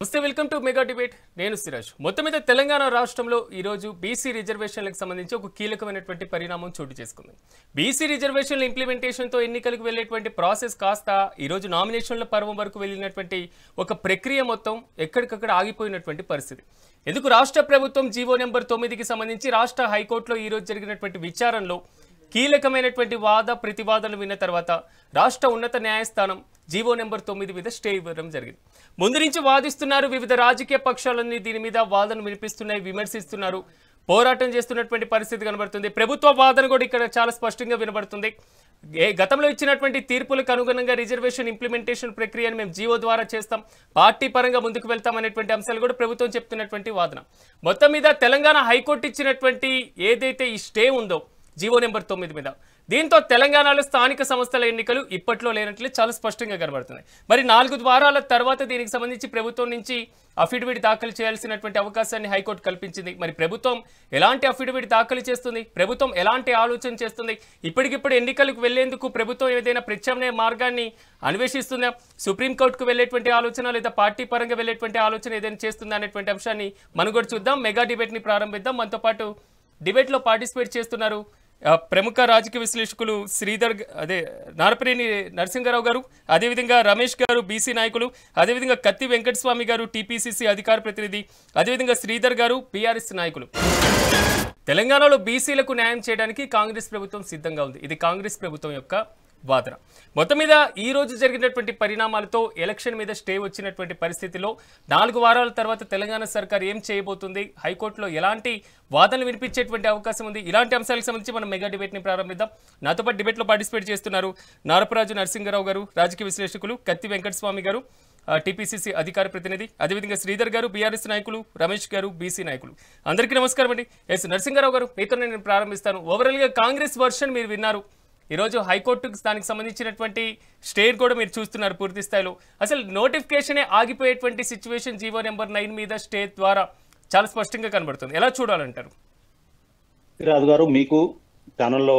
నమస్తే, welcome to mega debate. నేను సిరాజ్. మొత్తం మీద తెలంగాణ రాష్ట్రంలో ఈరోజు బీసీ రిజర్వేషన్లకు సంబంధించి ఒక కీలకమైనటువంటి పరిణామం చోటు చేసుకుంది. బీసీ రిజర్వేషన్ల ఇంప్లిమెంటేషన్తో ఎన్నికలకు వెళ్లేటువంటి ప్రాసెస్ కాస్త ఈరోజు నామినేషన్ల పర్వం వరకు వెళ్ళినటువంటి ఒక ప్రక్రియ మొత్తం ఎక్కడికక్కడ ఆగిపోయినటువంటి పరిస్థితి. ఎందుకు రాష్ట్ర ప్రభుత్వం జీవో నెంబర్ 9కి సంబంధించి రాష్ట్ర హైకోర్టులో ఈరోజు జరిగినటువంటి విచారణలో కీలకమైనటువంటి వాద ప్రతివాదనలు విన్న తర్వాత రాష్ట్ర ఉన్నత న్యాయస్థానం జీవో నెంబర్ 9 మీద స్టే ఇవ్వడం జరిగింది. ముందు నుంచి వాదిస్తున్నారు, వివిధ రాజకీయ పక్షాలన్నీ దీని మీద వాదన వినిపిస్తున్నాయి, విమర్శిస్తున్నారు, పోరాటం చేస్తున్నటువంటి పరిస్థితి కనబడుతుంది. ప్రభుత్వ వాదన కూడా ఇక్కడ చాలా స్పష్టంగా వినబడుతుంది. గతంలో ఇచ్చినటువంటి తీర్పులకు అనుగుణంగా రిజర్వేషన్ ఇంప్లిమెంటేషన్ ప్రక్రియను మేము జీవో ద్వారా చేస్తాం, పార్టీ పరంగా ముందుకు వెళ్తాం అనేటువంటి అంశాలు కూడా ప్రభుత్వం చెప్తున్నటువంటి వాదన. మొత్తం మీద తెలంగాణ హైకోర్టు ఇచ్చినటువంటి ఏదైతే ఈ స్టే ఉందో జీవో నెంబర్ 9 మీద, దీంతో తెలంగాణలో స్థానిక సంస్థల ఎన్నికలు ఇప్పట్లో లేనట్లు చాలా స్పష్టంగా కనబడుతున్నాయి. మరి 4 వారాల తర్వాత దీనికి సంబంధించి ప్రభుత్వం నుంచి అఫిడవిట్ దాఖలు చేయాల్సినటువంటి అవకాశాన్ని హైకోర్టు కల్పించింది. మరి ప్రభుత్వం ఎలాంటి అఫిడవిట్ దాఖలు చేస్తుంది, ప్రభుత్వం ఎలాంటి ఆలోచన చేస్తుంది, ఇప్పటికిప్పుడు ఎన్నికలకు వెళ్లేందుకు ప్రభుత్వం ఏదైనా ప్రత్యామ్నాయ మార్గాన్ని అన్వేషిస్తుందా, సుప్రీంకోర్టుకు వెళ్లేటువంటి ఆలోచన లేదా పార్టీ పరంగా వెళ్లేటువంటి ఆలోచన ఏదైనా చేస్తుందా అనేటువంటి అంశాన్ని మనం కూడా చూద్దాం. మెగా డిబేట్ని ప్రారంభిద్దాం. మనతో పాటు డిబేట్లో పార్టిసిపేట్ చేస్తున్నారు ప్రముఖ రాజకీయ విశ్లేషకులు శ్రీధర్, నారపనేని నరసింహారావు గారు, అదేవిధంగా రమేష్ గారు బీసీ నాయకులు, అదేవిధంగా కత్తి వెంకటస్వామి గారు టీపీసీసీ అధికార ప్రతినిధి, అదేవిధంగా శ్రీధర్ గారు పీఆర్ఎస్ నాయకులు. తెలంగాణలో బీసీలకు న్యాయం చేయడానికి కాంగ్రెస్ ప్రభుత్వం సిద్ధంగా ఉంది. ఇది కాంగ్రెస్ ప్రభుత్వం యొక్క వాదన. మొత్తం మీద ఈ రోజు జరిగినటువంటి పరిణామాలతో ఎలక్షన్ మీద స్టే వచ్చినటువంటి పరిస్థితిలో 4 వారాల తర్వాత తెలంగాణ సర్కార్ ఏం చేయబోతుంది, హైకోర్టులో ఎలాంటి వాదనలు వినిపించేటువంటి అవకాశం ఉంది, ఇలాంటి అంశాలకు సంబంధించి మనం మెగా డిబేట్ని ప్రారంభిద్దాం. నాతో పాటు డిబేట్లో పార్టిసిపేట్ చేస్తున్నారు నారపరాజు నరసింహారావు గారు, రాజకీయ విశ్లేషకులు, కత్తి వెంకటస్వామి గారు, టీపీసీసీ అధికార ప్రతినిధి, అదేవిధంగా శ్రీధర్ గారు బీఆర్ఎస్ నాయకులు, రమేష్ గారు బీసీ నాయకులు. అందరికీ నమస్కారం అండి. నరసింహారావు గారు, మీతో నేను ప్రారంభిస్తాను. ఓవరాల్గా కాంగ్రెస్ వర్షన్ మీరు విన్నారు. ఈరోజు హైకోర్టుకు దానికి సంబంధించినటువంటి స్టే కూడా మీరు చూస్తున్నారు పూర్తి స్థాయిలో. అసలు నోటిఫికేషనే ఆగిపోయేటువంటి సిచ్యువేషన్ జీవో నెంబర్ 9 మీద స్టే ద్వారా చాలా స్పష్టంగా కనబడుతుంది. ఎలా చూడాలంటారు? రాజు గారు, మీకు ఛానల్లో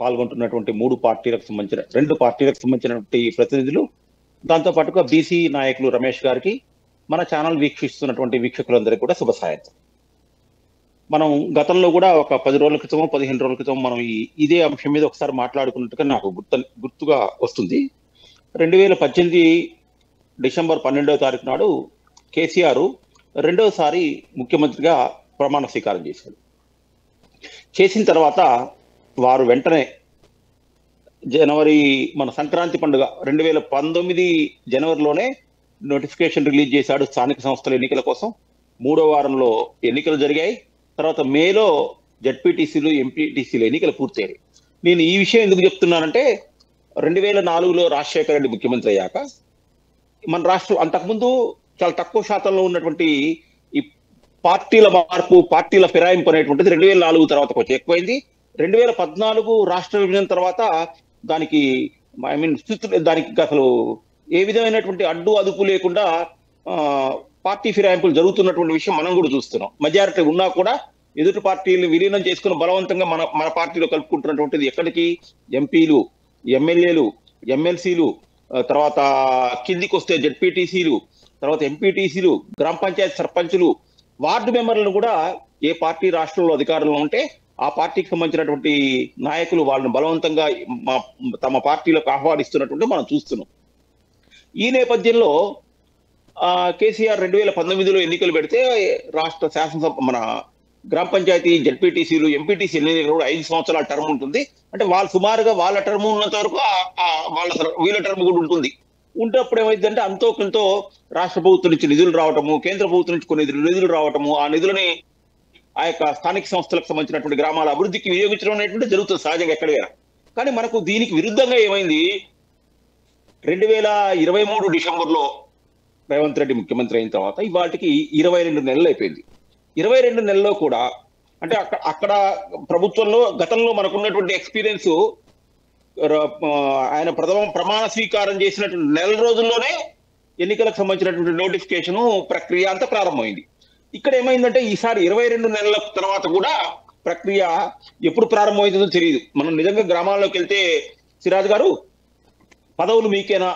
పాల్గొంటున్నటువంటి 2 పార్టీలకు సంబంధించినటువంటి ప్రతినిధులు, దాంతో పాటుగా బీసీ నాయకులు రమేష్ గారికి, మన ఛానల్ వీక్షిస్తున్నటువంటి వీక్షకులందరికీ కూడా శుభ సాయంత్రం. మనం గతంలో కూడా ఒక 10 రోజుల క్రితం 15 రోజుల క్రితం మనం ఇదే అంశం మీద ఒకసారి మాట్లాడుకున్నట్టుగా నాకు గుర్తుగా వస్తుంది. 2018 డిసెంబర్ 12వ తారీఖు నాడు కేసీఆర్ రెండవసారి ముఖ్యమంత్రిగా ప్రమాణ స్వీకారం చేశాడు. చేసిన తర్వాత వారు వెంటనే మన సంక్రాంతి పండుగ 2019 జనవరిలోనే నోటిఫికేషన్ రిలీజ్ చేశాడు స్థానిక సంస్థల ఎన్నికల కోసం. 3వ వారంలో ఎన్నికలు జరిగాయి. తర్వాత మేలో జడ్పీటీసీలు, ఎంపీటీసీలు ఎన్నికలు పూర్తయ్యాయి. నేను ఈ విషయం ఎందుకు చెప్తున్నానంటే, 2004లో రాజశేఖర రెడ్డి ముఖ్యమంత్రి అయ్యాక మన రాష్ట్రం అంతకుముందు చాలా తక్కువ శాతంలో ఉన్నటువంటి ఈ పార్టీల మార్పు, పార్టీల ఫిరాయింపు అనేటువంటిది 2004 తర్వాత కొంచెం ఎక్కువైంది. 2014 రాష్ట్ర విభజన తర్వాత దానికి అసలు ఏ విధమైనటువంటి అడ్డు అదుపు లేకుండా పార్టీ ఫిరాయింపులు జరుగుతున్నటువంటి విషయం మనం కూడా చూస్తున్నాం. మెజారిటీ ఉన్నా కూడా ఎదుటి పార్టీలు విలీనం చేసుకుని బలవంతంగా మన పార్టీలో కలుపుకుంటున్నటువంటిది ఎక్కడికి, ఎంపీలు, ఎమ్మెల్యేలు, ఎమ్మెల్సీలు, తర్వాత కిందికి వస్తే జడ్పీటీసీలు, తర్వాత ఎంపీటీసీలు, గ్రామ పంచాయతీ సర్పంచులు, వార్డు మెంబర్లను కూడా ఏ పార్టీ రాష్ట్రంలో అధికారంలో ఉంటే ఆ పార్టీకి సంబంధించినటువంటి నాయకులు వాళ్ళని బలవంతంగా తమ పార్టీలకు ఆహ్వానిస్తున్నటువంటి మనం చూస్తున్నాం. ఈ నేపథ్యంలో కేసీఆర్ 2019లో ఎన్నికలు పెడితే రాష్ట్ర శాసనసభ, మన గ్రామ పంచాయతీ, జడ్పీటీసీలు, ఎంపీటీసీ ఎన్నికలు కూడా 5 సంవత్సరాల టర్మ్ ఉంటుంది. అంటే వాళ్ళు సుమారుగా వాళ్ళ టర్మ్ ఉన్నంత వరకు వీళ్ళ టర్మ్ కూడా ఉంటుంది. ఉంటప్పుడు ఏమైందంటే అంతో కొంతో రాష్ట్ర ప్రభుత్వం నుంచి నిధులు రావటము, కేంద్ర ప్రభుత్వం నుంచి కొన్ని నిధులు రావటము, ఆ నిధులని ఆ యొక్క స్థానిక సంస్థలకు సంబంధించినటువంటి గ్రామాల అభివృద్ధికి వినియోగించడం అనేటువంటి జరుగుతుంది సహజంగా ఎక్కడైనా. కానీ మనకు దీనికి విరుద్ధంగా ఏమైంది, 2023 డిసెంబర్లో రేవంత్ రెడ్డి ముఖ్యమంత్రి అయిన తర్వాత ఇవాటికి 22 నెలలు అయిపోయింది. 22 నెలల్లో కూడా అంటే అక్కడ ప్రభుత్వంలో గతంలో మనకున్నటువంటి ఎక్స్పీరియన్స్, ఆయన ప్రమాణ స్వీకారం చేసినటువంటి నెల రోజుల్లోనే ఎన్నికలకు సంబంధించినటువంటి నోటిఫికేషన్ ప్రక్రియ అంతా ప్రారంభమైంది. ఇక్కడ ఏమైందంటే ఈసారి 22 నెలల తర్వాత కూడా ప్రక్రియ ఎప్పుడు ప్రారంభమవుతుందో తెలియదు. మనం నిజంగా గ్రామాల్లోకి వెళ్తే, సిరాజ్ గారు, పదవులు మీకేనా,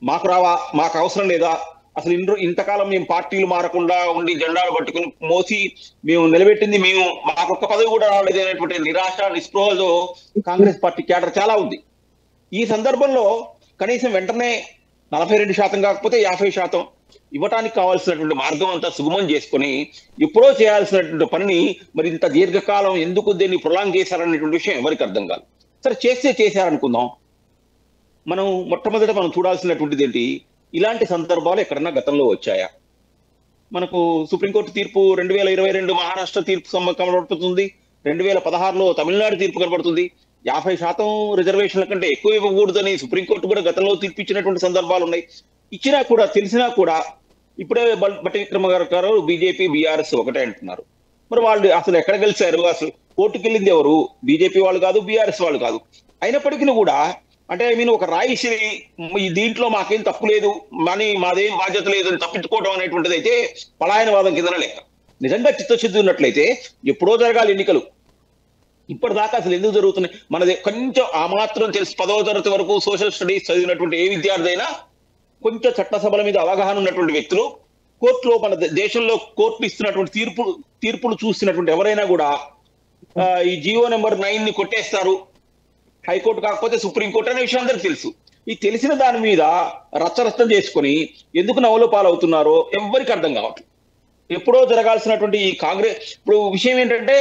మాకు రావా, మాకు అవసరం లేదా, అసలు ఇంతకాలం మేము పార్టీలు మారకుండా ఉండి జెండాలు పట్టుకుని మోసి మేము నిలబెట్టింది మేము మాకొక్క పదవి కూడా రాలేదు అనేటువంటి నిరాశ నిస్పృహలో కాంగ్రెస్ పార్టీ క్యాడర్ చాలా ఉంది. ఈ సందర్భంలో కనీసం వెంటనే 42% కాకపోతే 50% ఇవ్వటానికి కావాల్సినటువంటి మార్గం అంతా సుగమం చేసుకొని ఎప్పుడో చేయాల్సినటువంటి పనిని మరి ఇంత దీర్ఘకాలం ఎందుకు దీన్ని ప్రొలాంగ్ చేశారనేటువంటి విషయం ఎవరికి అర్థం కాదు. సరే చేశారనుకుందాం. మొట్టమొదట మనం చూడాల్సినటువంటిది ఏంటి, ఇలాంటి సందర్భాలు ఎక్కడన్నా గతంలో వచ్చాయా? మనకు సుప్రీంకోర్టు తీర్పు 2022 మహారాష్ట్ర తీర్పు కనబడుతుంది, 2016లో తమిళనాడు తీర్పు కనబడుతుంది. 50% రిజర్వేషన్ల కంటే ఎక్కువ ఇవ్వకూడదని సుప్రీంకోర్టు కూడా గతంలో తీర్పు ఇచ్చినటువంటి సందర్భాలు ఉన్నాయి. ఇచ్చినా కూడా తెలిసినా కూడా ఇప్పుడే బట్టి విక్రమార్క గారు బీజేపీ బీఆర్ఎస్ ఒకటే అంటున్నారు. మరి వాళ్ళు అసలు ఎక్కడ గెలిచారు? అసలు కోర్టుకు వెళ్ళింది ఎవరు? బీజేపీ వాళ్ళు కాదు, బీఆర్ఎస్ వాళ్ళు కాదు. అయినప్పటికీ కూడా అంటే ఒక రాయిశ్రీ దీంట్లో మాకేం తప్పు లేదు, మాదేం బాధ్యత లేదు అని తప్పించుకోవడం అనేటువంటిది అయితే పలాయనవాదం కిందన లెక్క. నిజంగా చిత్తశుద్ధి ఉన్నట్లయితే ఎప్పుడో జరగాలి ఎన్నికలు. ఇప్పటిదాకా అసలు ఎందుకు జరుగుతున్నాయి? మనది కొంచెం ఆ మాత్రం తెలిసి 10వ తరగతి వరకు సోషల్ స్టడీస్ చదివినటువంటి ఏ విద్యార్థి అయినా కొంచెం చట్టసభల మీద అవగాహన ఉన్నటువంటి వ్యక్తులు, కోర్టులో మన దేశంలో కోర్టులు ఇస్తున్నటువంటి తీర్పులు చూసినటువంటి ఎవరైనా కూడా ఈ జీవో నెంబర్ 9ని కొట్టేస్తారు, హైకోర్టు కాకపోతే సుప్రీంకోర్టు అనే విషయం అందరికి తెలుసు. ఈ తెలిసిన దాని మీద రచ్చరచ్చం చేసుకొని ఎందుకు నవ్వుల పాలవుతున్నారో ఎవరికి అర్థం కావట్లేదు. ఎప్పుడో జరగాల్సినటువంటి ఈ కాంగ్రెస్ ఇప్పుడు విషయం ఏంటంటే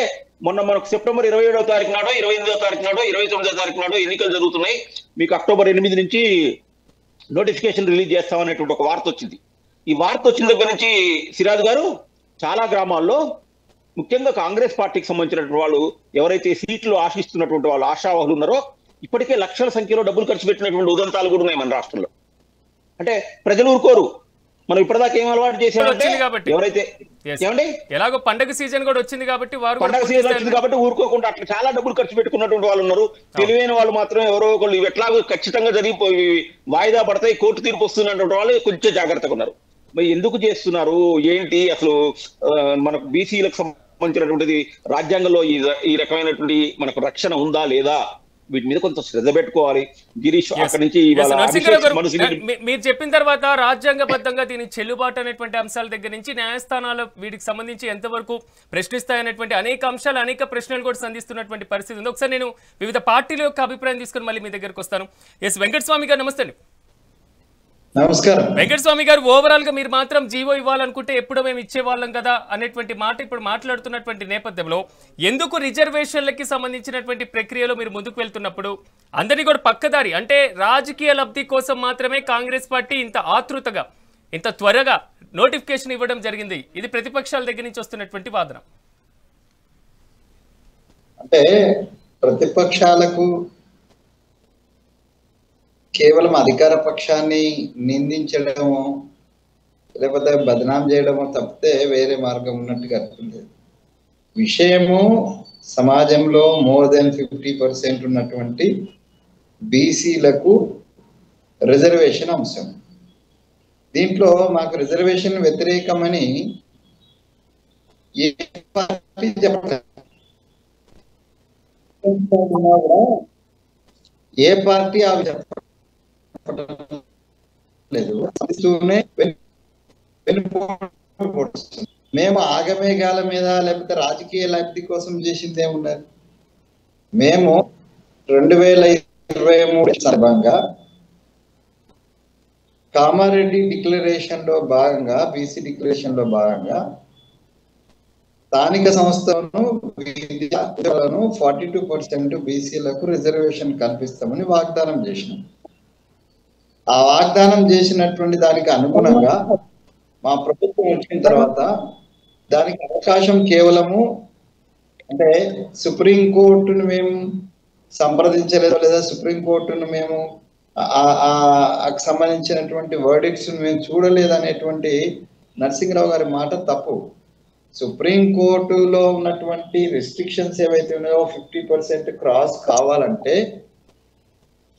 మనకు సెప్టెంబర్ 27వ తారీఖు నాడో 28వ తారీఖు నాడో 29వ తారీఖు నాడో ఎన్నికలు జరుగుతున్నాయి. మీకు అక్టోబర్ 8 నుంచి నోటిఫికేషన్ రిలీజ్ చేస్తామనేటువంటి ఒక వార్త వచ్చింది. ఈ వార్త వచ్చిన దగ్గర నుంచి సిరాజ్ గారు చాలా గ్రామాల్లో ముఖ్యంగా కాంగ్రెస్ పార్టీకి సంబంధించినటువంటి వాళ్ళు ఎవరైతే సీట్లు ఆశిస్తున్నటువంటి వాళ్ళు ఆశావాహులు ఉన్నారో ఇప్పటికే లక్షల సంఖ్యలో డబ్బులు ఖర్చు పెట్టినటువంటి ఉదంతాలు కూడా ఉన్నాయి మన రాష్ట్రంలో. అంటే ప్రజలు ఊరుకోరు. మనం ఇప్పటిదాకా ఏం అలవాటు చేసామంటే ఎవరైతే ఏమండి ఎలాగో పండగ సీజన్ కూడా వచ్చింది కాబట్టి పండగ సీజన్ వచ్చింది కాబట్టి ఊరుకోకుండా అట్లా చాలా డబ్బులు ఖర్చు పెట్టుకున్నటువంటి వాళ్ళు ఉన్నారు. తెలివైన వాళ్ళు మాత్రం ఎవరో ఒకళ్ళు ఇవి ఎట్లాగో ఖచ్చితంగా జరిగిపోయి వాయిదా పడతాయి, కోర్టు తీర్పు వస్తున్నటువంటి వాళ్ళు కొంచెం జాగ్రత్తగా ఉన్నారు. మరి ఎందుకు చేస్తున్నారు ఏంటి? అసలు మనకు బీసీలకు సంబంధించినటువంటిది రాజ్యాంగంలో ఈ రకమైనటువంటి మనకు రక్షణ ఉందా లేదా? వీటి మీద కొంత శ్రద్ధ పెట్టుకోవాలి. గిరీష్ అక్కడి నుంచి మీరు చెప్పిన తర్వాత రాజ్యాంగబద్ధంగా దీని చెల్లుబాటు అనేటువంటి అంశాల దగ్గర నుంచి న్యాయస్థానాలు వీటికి సంబంధించి ఎంతవరకు ప్రశ్నిస్తాయనేటువంటి అనేక అంశాలు అనేక ప్రశ్నలు కూడా సంధిస్తున్నటువంటి పరిస్థితి ఉంది. ఒకసారి నేను వివిధ పార్టీల యొక్క అభిప్రాయం తీసుకొని మళ్ళీ మీ దగ్గరకు వస్తాను. ఎస్ వెంకటస్వామి గారు నమస్తే అండి. నమస్కారం వెంకటస్వామి గారు, ఓవరాల్ గా మీరు మాత్రం జీవో ఇవ్వాలనుకుంటే ఎప్పుడో మేము ఇచ్చేవాళ్ళం కదా అనేటువంటి మాట ఇప్పుడు మాట్లాడుతున్నటువంటి నేపథ్యంలో ఎందుకు రిజర్వేషన్లకి సంబంధించినటువంటి ప్రక్రియలో మీరు ముందుకు వెళ్తున్నప్పుడు అందరినీ కూడా పక్కదారి అంటే రాజకీయ లబ్ధి కోసం మాత్రమే కాంగ్రెస్ పార్టీ ఇంత ఆతృతగా ఇంత త్వరగా నోటిఫికేషన్ ఇవ్వడం జరిగింది? ఇది ప్రతిపక్షాల దగ్గర నుంచి వస్తున్నటువంటి వాదన. అంటే ప్రతిపక్షాలకు కేవలం అధికార పక్షాన్ని నిందించడము లేకపోతే బదనాం చేయడమో తప్పితే వేరే మార్గం ఉన్నట్టుగా అర్థం. విషయము సమాజంలో మోర్ దెన్ 50% ఉన్నటువంటి బీసీలకు రిజర్వేషన్ అంశం. దీంట్లో మాకు రిజర్వేషన్ వ్యతిరేకమని ఏ పార్టీ చెప్పలేదు. ఏ పార్టీ అవి చెప్పలేదు. మేము ఆగమేఘాల మీద లేకపోతే రాజకీయ లబ్ధి కోసం చేసింది ఏమున్నది? మేము 2023 సందర్భంగా కామారెడ్డి డిక్లరేషన్ లో భాగంగా బీసీ డిక్లరేషన్ లో భాగంగా స్థానిక సంస్థలను విద్యార్థులను 42% బీసీలకు రిజర్వేషన్ కల్పిస్తామని వాగ్దానం చేసినాం. ఆ వాగ్దానం చేసినటువంటి దానికి అనుగుణంగా మా ప్రభుత్వం వచ్చిన తర్వాత దానికి అవకాశం కేవలము అంటే సుప్రీంకోర్టును మేము సంప్రదించలేదు లేదా సుప్రీంకోర్టును మేము సంబంధించినటువంటి వర్డిక్ట్స్ మేము చూడలేదు అనేటువంటి నరసింహరావు గారి మాట తప్పు. సుప్రీంకోర్టులో ఉన్నటువంటి రెస్ట్రిక్షన్స్ ఏవైతే ఉన్నాయో 50% క్రాస్ కావాలంటే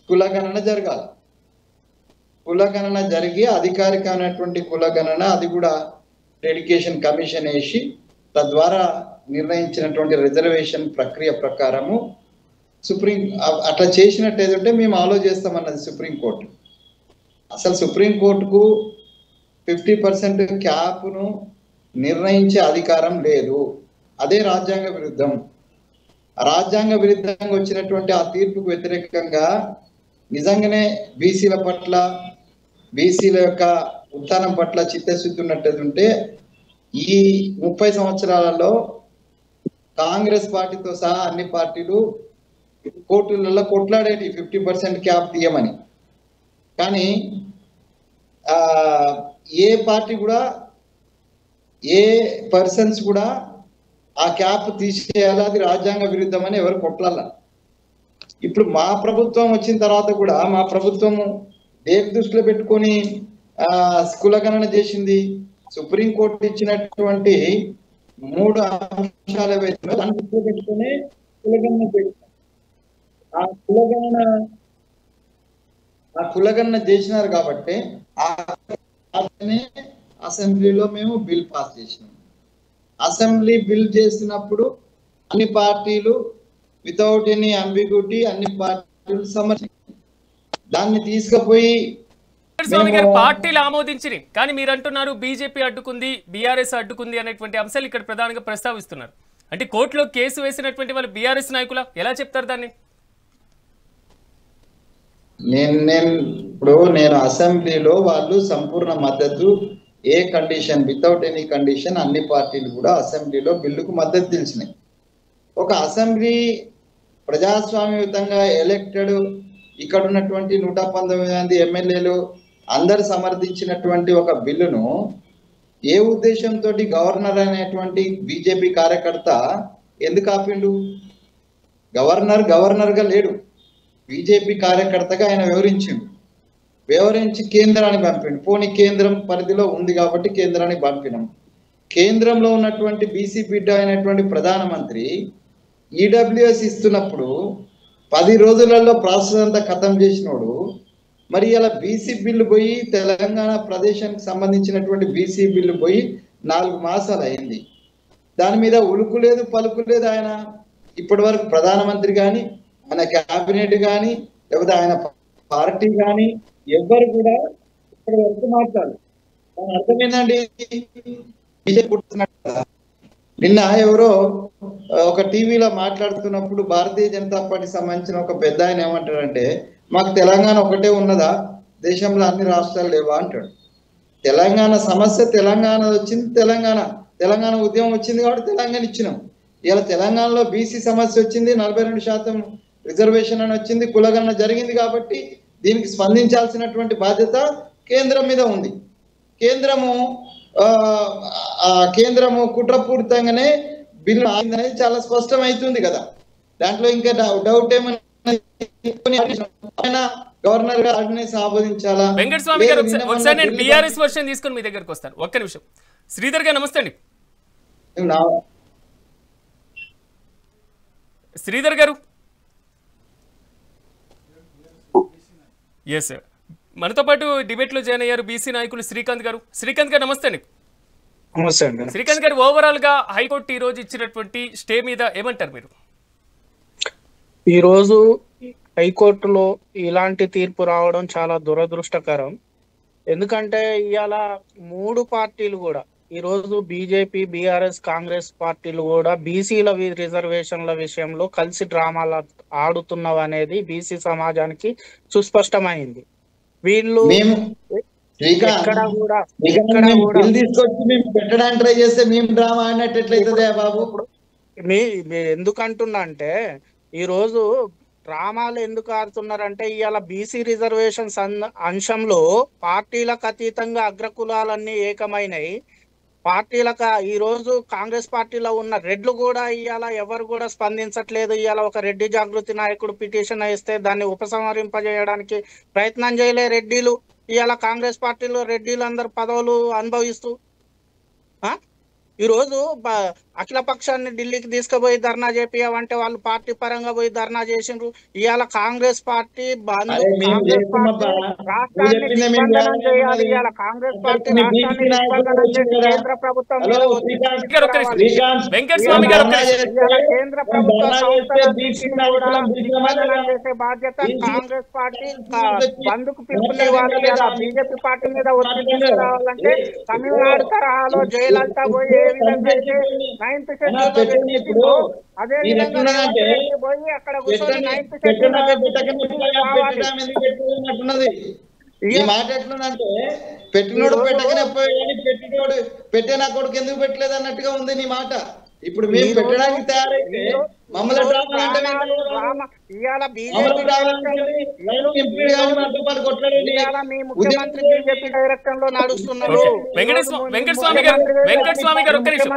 కులగణన జరగాలి. కులగణన జరిగి అధికారికమైనటువంటి కులగణన అది కూడా డెడికేషన్ కమిషన్ వేసి తద్వారా నిర్ణయించినటువంటి రిజర్వేషన్ ప్రక్రియ ప్రకారము అట్లా చేసినట్టు ఏదంటే మేము ఆలోచిస్తామన్నది సుప్రీంకోర్టు. అసలు సుప్రీంకోర్టుకు 50% క్యాప్ను నిర్ణయించే అధికారం లేదు. అదే రాజ్యాంగ విరుద్ధం. రాజ్యాంగ విరుద్ధంగా వచ్చినటువంటి ఆ తీర్పుకు వ్యతిరేకంగా నిజంగానే బీసీల పట్ల, బీసీల యొక్క ఉత్థానం పట్ల చిత్తశుద్ధి ఉన్నట్టుంటే ఈ 30 సంవత్సరాలలో కాంగ్రెస్ పార్టీతో సహా అన్ని పార్టీలు కోర్టులలో కొట్లాడేటి 50% క్యాప్ తీయమని. కానీ ఏ పార్టీ కూడా, ఏ పర్సన్స్ కూడా ఆ క్యాప్ తీసేయాలి, అది రాజ్యాంగ విరుద్ధం అని ఎవరు కొట్లాల. ఇప్పుడు మా ప్రభుత్వం వచ్చిన తర్వాత కూడా మా ప్రభుత్వము దేని దృష్టిలో పెట్టుకొని కులగణన చేసింది? సుప్రీంకోర్టు ఇచ్చినటువంటి 3 అంశాల దాన్ని దృష్టిలో పెట్టుకొని కులగణన చేసింది. ఆ కులగణన చేసినారు కాబట్టి అసెంబ్లీలో మేము బిల్ పాస్ చేసినాం. అసెంబ్లీ బిల్ చేసినప్పుడు అన్ని పార్టీలు వితౌట్ ఎనీ అంబిగ్యూటీ అన్ని పార్టీలు సమర్పించారు. దాన్ని తీసుకుపోయి స్వామి గారు పార్టీలు ఆమోదించిరి, కానీ మీరు అంటున్నారు బీజేపీ అడ్డుకుంది, బీఆర్ఎస్ అడ్డుకుంది అనేటువంటి అంశాలు ఇక్కడ ప్రధానంగా ప్రస్తావిస్తున్నారు. అంటే కోర్టులో కేసు వేసినటువంటి వాళ్ళు బీఆర్ఎస్ నాయకుల ఎలా చెప్తారు దాన్ని? నేను అసెంబ్లీలో వాళ్ళు సంపూర్ణ మద్దతు, ఏ కండిషన్, వితౌట్ ఎనీ కండిషన్ అన్ని పార్టీలు కూడా అసెంబ్లీలో బిల్లుకు మద్దతు తెలిసినాయి. ఒక అసెంబ్లీ ప్రజాస్వామ్యయుతంగా ఎలక్టెడ్, ఇక్కడ ఉన్నటువంటి 119 మంది ఎమ్మెల్యేలు అందరు సమర్థించినటువంటి ఒక బిల్లును ఏ ఉద్దేశంతో గవర్నర్ అనేటువంటి బీజేపీ కార్యకర్త ఎందుకు ఆపిండు? గవర్నర్ గా లేడు, బీజేపీ కార్యకర్తగా ఆయన వివరించి కేంద్రానికి పంపిండు. పోనీ కేంద్రం పరిధిలో ఉంది కాబట్టి కేంద్రానికి పంపినాం. కేంద్రంలో ఉన్నటువంటి బీసీ బిడ్డ అయినటువంటి ప్రధానమంత్రి ఈడబ్ల్యూఎస్ ఇస్తున్నప్పుడు 10 రోజులలో ప్రాసెస్ అంతా ఖతం చేసినోడు మరి ఇలా బీసీ బిల్లు పోయి తెలంగాణ ప్రదేశానికి సంబంధించినటువంటి బీసీ బిల్లు పోయి 4 మాసాలు అయింది. దాని మీద ఉలుకు లేదు పలుకు లేదు. ఆయన ఇప్పటి వరకు ప్రధానమంత్రి కానీ, ఆయన క్యాబినెట్ కానీ, లేకపోతే ఆయన పార్టీ కానీ ఎవ్వరు కూడా ఇప్పటి వరకు మాట్లాడారు. దాని అర్థమైందండి. నిన్న ఎవరో ఒక టీవీలో మాట్లాడుతున్నప్పుడు భారతీయ జనతా పార్టీకి సంబంధించిన ఒక పెద్ద ఆయన ఏమంటాడంటే, మాకు తెలంగాణ ఒకటే ఉన్నదా, దేశంలో అన్ని రాష్ట్రాలు లేవా అంటాడు. తెలంగాణ సమస్య తెలంగాణ వచ్చింది, తెలంగాణ ఉద్యమం వచ్చింది కాబట్టి తెలంగాణ ఇచ్చినాం. ఇలా తెలంగాణలో బీసీ సమస్య వచ్చింది, 42% రిజర్వేషన్ అని వచ్చింది, కులగణన జరిగింది కాబట్టి దీనికి స్పందించాల్సినటువంటి బాధ్యత కేంద్రం మీద ఉంది. కేంద్రము కుట్రపూరితంగానే బిల్లు అనేది చాలా స్పష్టం అవుతుంది కదా. దాంట్లో ఇంకా డౌట్ ఏమన్నా గవర్నర్ గా ఆర్డినెన్స్ ఆమోదించాలా? వెంకటస్వామి గారు ఒకసారి నేను బీఆర్ఎస్ వర్షన్ తీసుకొని మీ దగ్గరకు వస్తాను. ఒక్క నిమిషం. శ్రీధర్ గారు నమస్తే అండి. శ్రీధర్ గారు ఎస్ సార్, మనతో పాటు డిబేట్ లో జాయిన్ అయ్యారు బీసీ నాయకులు శ్రీకాంత్ గారు. శ్రీకాంత్ గారు నమస్తే అండి. నమస్తే అండి. శ్రీకాంత్ గారు, ఓవరాల్ గా హైకోర్టు ఈ రోజు ఇచ్చినటువంటి స్టే మీద ఏమంటారు మీరు? ఈ రోజు హైకోర్టులో ఇలాంటి తీర్పు రావడం చాలా దురదృష్టకరం. ఎందుకంటే ఇవాళ 3 పార్టీలు కూడా, ఈ రోజు బీజేపీ, బీఆర్ఎస్, కాంగ్రెస్ పార్టీలు కూడా బీసీల రిజర్వేషన్ల విషయంలో కలిసి డ్రామాలు ఆడుతున్నవనేది బీసీ సమాజానికి సుస్పష్టమైంది. వీళ్ళు ఎక్కడ కూడా ఎందుకంటున్నా అంటే, ఈ రోజు డ్రామాలు ఎందుకు ఆడుతున్నారంటే, ఇవాళ బీసీ రిజర్వేషన్స్ అంశంలో పార్టీలకు అతీతంగా అగ్రకులాలన్నీ ఏకమైనవి. పార్టీలకు ఈ రోజు కాంగ్రెస్ పార్టీలో ఉన్న రెడ్లు కూడా ఇవాళ ఎవరు కూడా స్పందించట్లేదు. ఇవాళ ఒక రెడ్డి జాగృతి నాయకుడు పిటిషన్ వేస్తే దాన్ని ఉపసంహరింపజేయడానికి ప్రయత్నం చేయలే రెడ్డిలు. ఇవాళ కాంగ్రెస్ పార్టీలో రెడ్డిలు అందరు పదవులు అనుభవిస్తూ ఈరోజు అఖిల పక్షాన్ని ఢిల్లీకి తీసుకుపోయి ధర్నా చేపియమంటే వాళ్ళు పార్టీ పరంగా పోయి ధర్నా చేసిండ్రు. ఇవాళ కాంగ్రెస్ పార్టీ రాష్ట్రాన్ని దిగ్బంధనం చేయాలి. ఇవాళ కాంగ్రెస్ పార్టీ రాష్ట్రాన్ని దిగ్బంధనం చేసి కేంద్ర ప్రభుత్వం మీద వెంకటస్వామి గారు కేంద్ర ప్రభుత్వ సంస్థలను దిగ్బంధనం చేసే బాధ్యత కాంగ్రెస్ పార్టీ. బంధుకు పిలుపుని వాళ్ళు బీజేపీ పార్టీ మీద ఒత్తిడి తీసుకురావాలంటే తమిళనాడు తరహాలో జయలలిత పోయి ఏ విధంగా అయితే 9th షెడ్యూల్ అదే విధంగా పోయి అక్కడ కూర్చొని 9th షెడ్యూల్ ఈ మాట ఎట్లుందంటే పెట్టినోడు పెట్టకనే పెట్టినోడు పెట్టే నా కొడుకు ఎందుకు పెట్టలేదు అన్నట్టుగా ఉంది నీ మాట. ఇప్పుడు మేము పెట్టడానికి తయారైతే మమ్మల్ని ముఖ్యమంత్రి బీజేపీ డైరెక్షన్ లో నడుస్తున్నారు. వెంకటస్వామి గారు డైరెక్షన్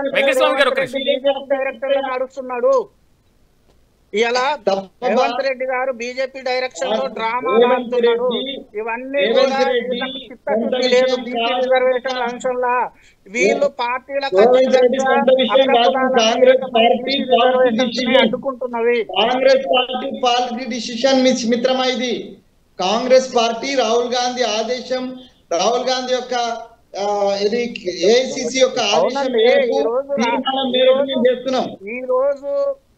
లో నడుస్తున్నాడు. ఇలా రేవంత్ రెడ్డి గారు బీజేపీ డైరెక్షన్ లో డ్రామాలు ఆడుతున్నాడు. ఇవన్నీ కూడా చిత్తశుద్ధి లేదు బీసీ రిజర్వేషన్ అంశంలా. వీళ్ళు పార్టీలకు అడ్డుకుంటున్నవి. కాంగ్రెస్ పార్టీ పాలిటీ డిసిషన్ మిత్రమా ఇది. కాంగ్రెస్ పార్టీ రాహుల్ గాంధీ ఆదేశం, రాహుల్ గాంధీ యొక్క ఇది ఏఐసిసి యొక్క ఆదేశం మేరకు చేస్తున్నాం. ఈ రోజు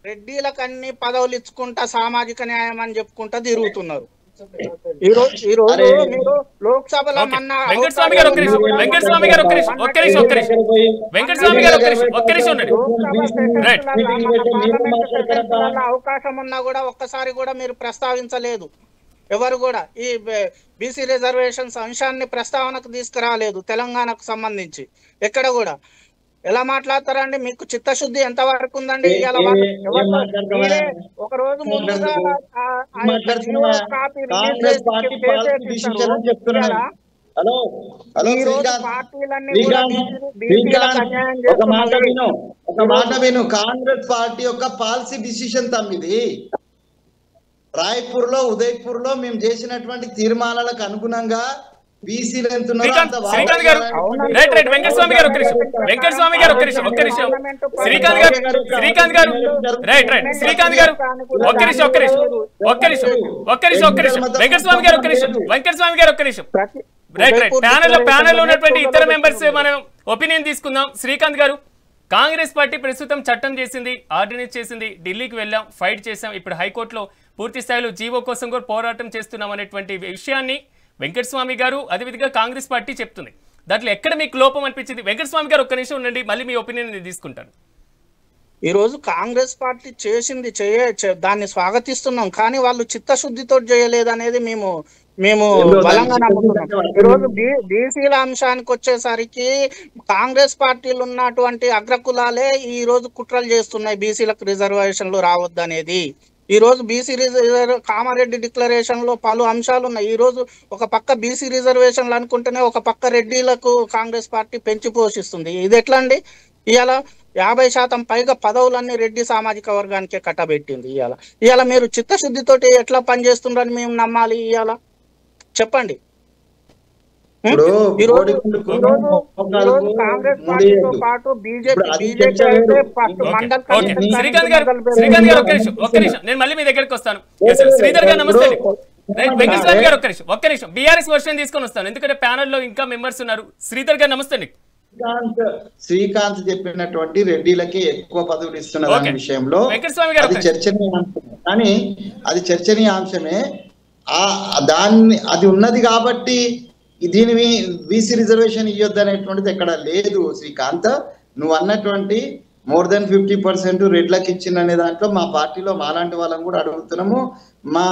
రెడ్డిలకు అన్ని పదవులు ఇచ్చుకుంటా సామాజిక న్యాయం అని చెప్పుకుంటా తిరుగుతున్నారు. ఈ రోజు మీరు లోక్సభలో అవకాశం ఉన్నా కూడా ఒక్కసారి కూడా మీరు ప్రస్తావించలేదు. ఎవరు కూడా ఈ బీసీ రిజర్వేషన్స్ అంశాన్ని ప్రస్తావనకు తీసుకురాలేదు. తెలంగాణకు సంబంధించి ఎక్కడ కూడా ఎలా మాట్లాడతారండి? మీకు చిత్తశుద్ధి ఎంత వరకు ఉందండి? ఒక రోజు ముందుగా కాంగ్రెస్ పార్టీ యొక్క పాలసీ డిసిషన్ తమ్మిది. రాయ్పూర్ లో, ఉదయ్పూర్ లో మేము చేసినటువంటి తీర్మానాలకు అనుగుణంగా బీసీలు ఎంత శ్రీకాంత్ గారు ప్యానెల్ ఉన్నటువంటి ఇతర మెంబర్స్ మనం ఒపీనియన్ తీసుకుందాం. శ్రీకాంత్ గారు, కాంగ్రెస్ పార్టీ ప్రస్తుతం చట్టం చేసింది, ఆర్డినెన్స్ చేసింది, ఢిల్లీకి వెళ్ళాం, ఫైట్ చేసాం, ఇప్పుడు హైకోర్టులో పూర్తి స్థాయిలో జీవో కోసం కూడా పోరాటం చేస్తున్నాం అనేటువంటి విషయాన్ని వెంకటస్వామి గారు అదేవిధంగా కాంగ్రెస్ పార్టీ చెప్తుంది. దాంట్లో ఎక్కడ మీకు లోపం అనిపించింది? వెంకటస్వామి గారు ఒక్క నిమిషం ఉండండి, మళ్ళీ మీ ఒపీనియన్ తీసుకుంటాను. ఈ రోజు కాంగ్రెస్ పార్టీ చేసింది దాన్ని స్వాగతిస్తున్నాం, కానీ వాళ్ళు చిత్తశుద్ధితో చేయలేదు అనేది మేము బలంగా నమ్ముతున్నాం. ఈ రోజు బీసీల అంశానికి వచ్చేసరికి కాంగ్రెస్ పార్టీలు ఉన్నటువంటి అగ్రకులాలే ఈ రోజు కుట్రలు చేస్తున్నాయి బీసీలకు రిజర్వేషన్లు రావద్దనేది. ఈ రోజు బీసీ కామారెడ్డి డిక్లరేషన్ లో పలు అంశాలు ఉన్నాయి. ఈ రోజు ఒక పక్క బీసీ రిజర్వేషన్లు అనుకుంటేనే ఒక పక్క రెడ్డిలకు కాంగ్రెస్ పార్టీ పెంచి పోషిస్తుంది. ఇది ఎట్లా అండి? ఇవాళ 50% పైగా పదవులన్నీ రెడ్డి సామాజిక వర్గానికే కట్టబెట్టింది. ఇవాళ మీరు చిత్తశుద్ధితోటి ఎట్లా పనిచేస్తున్నారని మేము నమ్మాలి? ఇవాళ చెప్పండి. కాంగ్రెస్ పార్టీతో పాటు బీజేపీ అయితే శ్రీకాంత్ గారు నేను మళ్ళీ మీ దగ్గరికి వస్తాను. శ్రీధర్ గారు నమస్తే. వెంకటస్వామి గారు ఒక్క నిమిషం బీఆర్ఎస్ వర్షన్ తీసుకొని వస్తాను, ఎందుకంటే ప్యానెల్ లో ఇంకా మెంబర్స్ ఉన్నారు. శ్రీధర్ గారు నమస్తే అండి. శ్రీకాంత్ చెప్పినటువంటి రెడ్డిలకి ఎక్కువ పదవులు ఇస్తున్న విషయంలో అది చర్చనీయాంశం, కానీ అది చర్చనీయాంశమే. దాన్ని అది ఉన్నది కాబట్టి దీని బీసీ రిజర్వేషన్ ఇవ్వద్దు అనేటువంటిది ఎక్కడ లేదు. శ్రీకాంత్, నువ్వు అన్నటువంటి మోర్ దెన్ 50% రెడ్లకు ఇచ్చిందనే దాంట్లో మా పార్టీలో మాలాంటి వాళ్ళని కూడా అడుగుతున్నాము, మా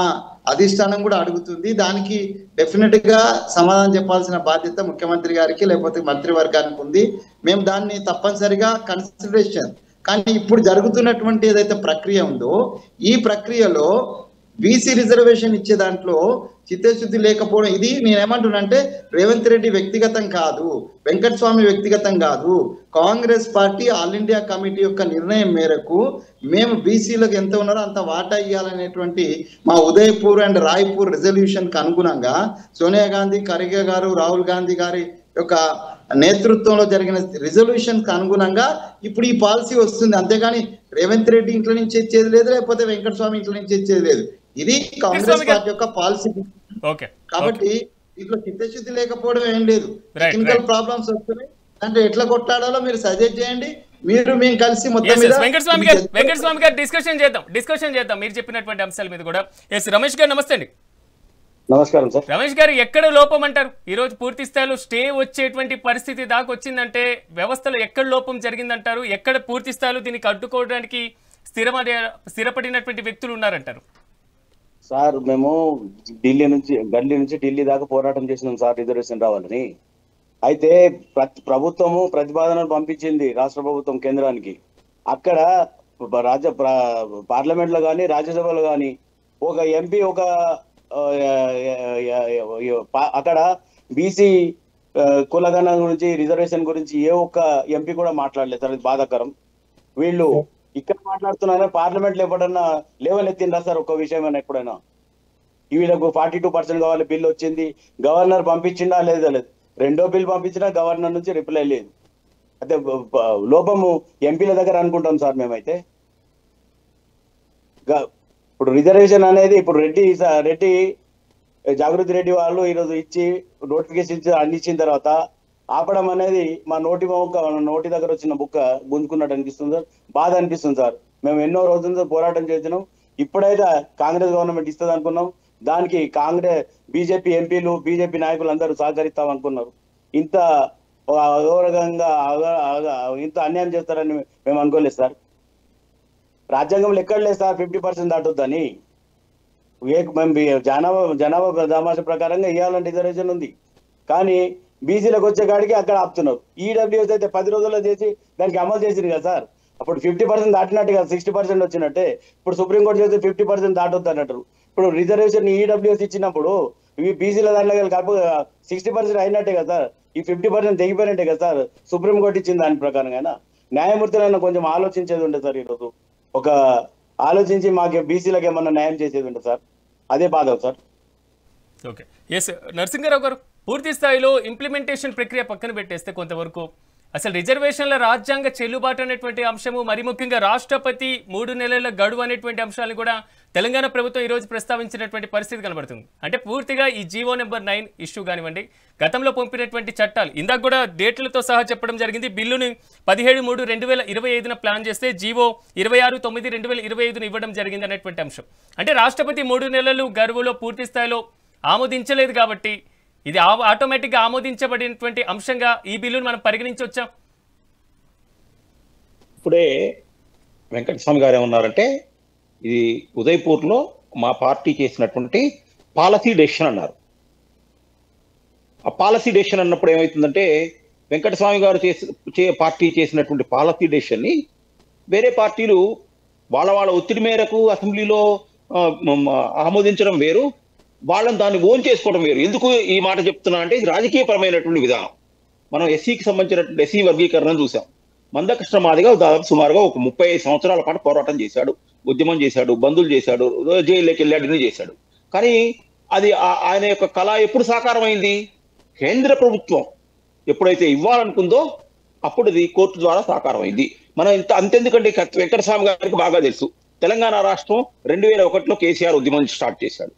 అధిష్టానం కూడా అడుగుతుంది. దానికి డెఫినెట్ గా సమాధానం చెప్పాల్సిన బాధ్యత ముఖ్యమంత్రి గారికి లేకపోతే మంత్రివర్గానికి ఉంది. మేము దాన్ని తప్పనిసరిగా కన్సిడరేషన్, కానీ ఇప్పుడు జరుగుతున్నటువంటి ఏదైతే ప్రక్రియ ఉందో ఈ ప్రక్రియలో బీసీ రిజర్వేషన్ ఇచ్చే దాంట్లో చిత్తశుద్ధి లేకపోవడం, ఇది నేనేమంటున్నానంటే రేవంత్ రెడ్డి వ్యక్తిగతం కాదు, వెంకటస్వామి వ్యక్తిగతం కాదు, Congress party all India committee యొక్క నిర్ణయం మేరకు మేము బీసీలకు ఎంత ఉన్నారో అంత వాటా ఇవ్వాలనేటువంటి మా ఉదయ్పూర్ అండ్ రాయ్పూర్ రిజల్యూషన్ కు అనుగుణంగా సోనియా గాంధీ, ఖర్గే గారు, రాహుల్ గాంధీ గారి యొక్క నేతృత్వంలో జరిగిన రిజల్యూషన్ కి అనుగుణంగా ఇప్పుడు ఈ పాలసీ వస్తుంది. అంతేగాని రేవంత్ రెడ్డి ఇంట్లో నుంచి ఇచ్చేది లేదు, లేకపోతే వెంకటస్వామి ఇంట్లో నుంచి ఇచ్చేది లేదు. ఇది కాంగ్రెస్ పార్టీ యొక్క పాలసీ. కాబట్టి దీంట్లో చిత్తశుద్ధి లేకపోవడం ఏం లేదు. టెక్నికల్ ప్రాబ్లమ్స్ వస్తున్నాయి, అంటే ఎట్లా కొట్లాడాలో మీరు సజెస్ట్ చేయండి. మేము కలిసి మొత్తం మీద వెంకటస్వామి గారు డిస్కషన్ చేద్దాం మీరు చెప్పినటువంటి అంశాల మీద కూడా. రమేష్ గారు నమస్తే అండి. నమస్కారం సార్. రమేష్ గారు, ఎక్కడ లోపం అంటారు? ఈ రోజు పూర్తి స్థాయిలో స్టే వచ్చేటువంటి పరిస్థితి దాకా వచ్చిందంటే వ్యవస్థలో ఎక్కడ లోపం జరిగిందంటారు? ఎక్కడ పూర్తి స్థాయిలో దీనికి అడ్డుకోవడానికి స్థిరపడినటువంటి వ్యక్తులు ఉన్నారంటారు? సార్ మేము ఢిల్లీ నుంచి ఢిల్లీ దాకా పోరాటం చేసినాం సార్ రిజర్వేషన్ రావాలని. అయితే ప్రభుత్వము ప్రతిపాదనలు పంపించింది రాష్ట్ర ప్రభుత్వం కేంద్రానికి. అక్కడ పార్లమెంట్ లో కానీ రాజ్యసభలో కానీ ఒక ఎంపీ అక్కడ బీసీ కులగణన గురించి రిజర్వేషన్ గురించి ఏ ఒక్క ఎంపీ కూడా మాట్లాడలేదు సార్. అది బాధాకరం. వీళ్ళు ఇక్కడ మాట్లాడుతున్నారా? పార్లమెంట్ లో ఎప్పుడన్నా లేవనెత్తిందా సార్ ఒక్క విషయం అయినా ఎప్పుడైనా? వీళ్ళకు 42% కావాలి బిల్లు వచ్చింది, గవర్నర్ పంపించిందా లేదా? లేదు. రెండో బిల్ పంపించినా గవర్నర్ నుంచి రిప్లై లేదు. అయితే లోపము ఎంపీల దగ్గర అనుకుంటాం సార్ మేమైతే. ఇప్పుడు రిజర్వేషన్ అనేది ఇప్పుడు రెడ్డి జాగృతి రెడ్డి వాళ్ళు ఈరోజు ఇచ్చి నోటిఫికేషన్ ఇచ్చి అన్ని ఇచ్చిన తర్వాత ఆపడం అనేది మా నోటి దగ్గర వచ్చిన బుక్క గుంజుకున్నట్టు అనిపిస్తుంది సార్. బాధ అనిపిస్తుంది సార్. మేము ఎన్నో రోజుల పోరాటం చేసినాం. ఇప్పుడైతే కాంగ్రెస్ గవర్నమెంట్ ఇస్తుంది అనుకున్నాం. దానికి బీజేపీ ఎంపీలు బీజేపీ నాయకులు అందరూ సహకరిస్తాం అనుకున్నారు. ఇంత అగౌరవంగా ఇంత అన్యాయం చేస్తారని మేము అనుకోలేదు సార్. రాజ్యాంగంలో ఎక్కడ లేదు సార్ 50% దాటొద్దని. జనాభా దామాష ప్రకారంగా ఇవ్వాలంటే రిజర్వేషన్ ఉంది, కానీ బీసీలకు వచ్చే కాడికి అక్కడ ఆపుతున్నారు. ఈడబ్ల్యూఎస్ అయితే 10 రోజుల్లో చేసి దానికి అమలు చేసింది కదా సార్. అప్పుడు 50% దాటినట్టుగా 60% వచ్చినట్టే ఇప్పుడు సుప్రీంకోర్టు చేసి 50% దాటొద్దు అన్నట్టు. ఇప్పుడు రిజర్వేషన్ ఈడబ్ల్యూఎస్ ఇచ్చినప్పుడు ఇవి బీసీల దాంట్లో కాకపోతే 60% అయినట్టే కదా సార్. ఈ 50% తెగిపోయినట్టే కదా సార్ సుప్రీంకోర్టు ఇచ్చింది దాని ప్రకారంగా. న్యాయమూర్తులైనా కొంచెం ఆలోచించేది ఉండే సార్. ఈరోజు ఒక ఆలోచించి మాకు బీసీలకు ఏమన్నా న్యాయం చేసేది ఉండే సార్. అదే బాధ సార్. ఓకే, ఎస్ నరసింహారావు గారు, పూర్తి స్థాయిలో ఇంప్లిమెంటేషన్ ప్రక్రియ పక్కన పెట్టేస్తే కొంతవరకు అసలు రిజర్వేషన్ల రాజ్యాంగ చెల్లుబాటు అనేటువంటి అంశము, మరి ముఖ్యంగా రాష్ట్రపతి 3 నెలల గడువు అనేటువంటి అంశాలను కూడా తెలంగాణ ప్రభుత్వం ఈరోజు ప్రస్తావించినటువంటి పరిస్థితి కనబడుతుంది. అంటే పూర్తిగా ఈ జీవో నెంబర్ 9 ఇష్యూ కానివ్వండి, గతంలో పంపినటువంటి చట్టాలు ఇందాక కూడా డేట్లతో సహా చెప్పడం జరిగింది. బిల్లుని 17/3/2025 ప్లాన్ చేస్తే జీవో 26/9/2025 ఇవ్వడం జరిగింది అనేటువంటి అంశం. అంటే రాష్ట్రపతి 3 నెలలు గడువులో పూర్తి స్థాయిలో ఆమోదించలేదు కాబట్టి ఇది ఆటోమేటిక్గా ఆమోదించబడినటువంటి అంశంగా ఈ బిల్లును మనం పరిగణించవచ్చా? ఇప్పుడే వెంకటస్వామి గారు ఏమన్నారంటే ఇది ఉదయపూర్లో మా పార్టీ చేసినటువంటి పాలసీ డెసిషన్ అన్నారు. ఆ పాలసీ డెసిషన్ అన్నప్పుడు ఏమవుతుందంటే వెంకటస్వామి గారు పార్టీ చేసినటువంటి పాలసీ డెసిషన్ని వేరే పార్టీలు వాళ్ళ ఒత్తిడి మేరకు అసెంబ్లీలో ఆమోదించడం వేరు, వాళ్ళని దాన్ని ఓన్ చేసుకోవడం వేరు. ఎందుకు ఈ మాట చెప్తున్నా అంటే ఇది రాజకీయపరమైనటువంటి విధానం. మనం ఎస్సీకి సంబంధించినటువంటి ఎస్సీ వర్గీకరణను చూసాం. మందకృష్ణ మాదిగ దాదాపు సుమారుగా ఒక 35 సంవత్సరాల పాటు పోరాటం చేశాడు, ఉద్యమం చేశాడు, బంధులు చేశాడు, జైల్లోకి వెళ్ళాడు, ఇన్ని చేశాడు. కానీ అది ఆయన యొక్క కళ ఎప్పుడు సాకారం అయింది? కేంద్ర ప్రభుత్వం ఎప్పుడైతే ఇవ్వాలనుకుందో అప్పుడు ఇది కోర్టు ద్వారా సాకారం అయింది. మనం అంతెందుకంటే వెంకటస్వామి గారికి బాగా తెలుసు. తెలంగాణ రాష్ట్రం 2001లో కేసీఆర్ ఉద్యమం స్టార్ట్ చేశాడు.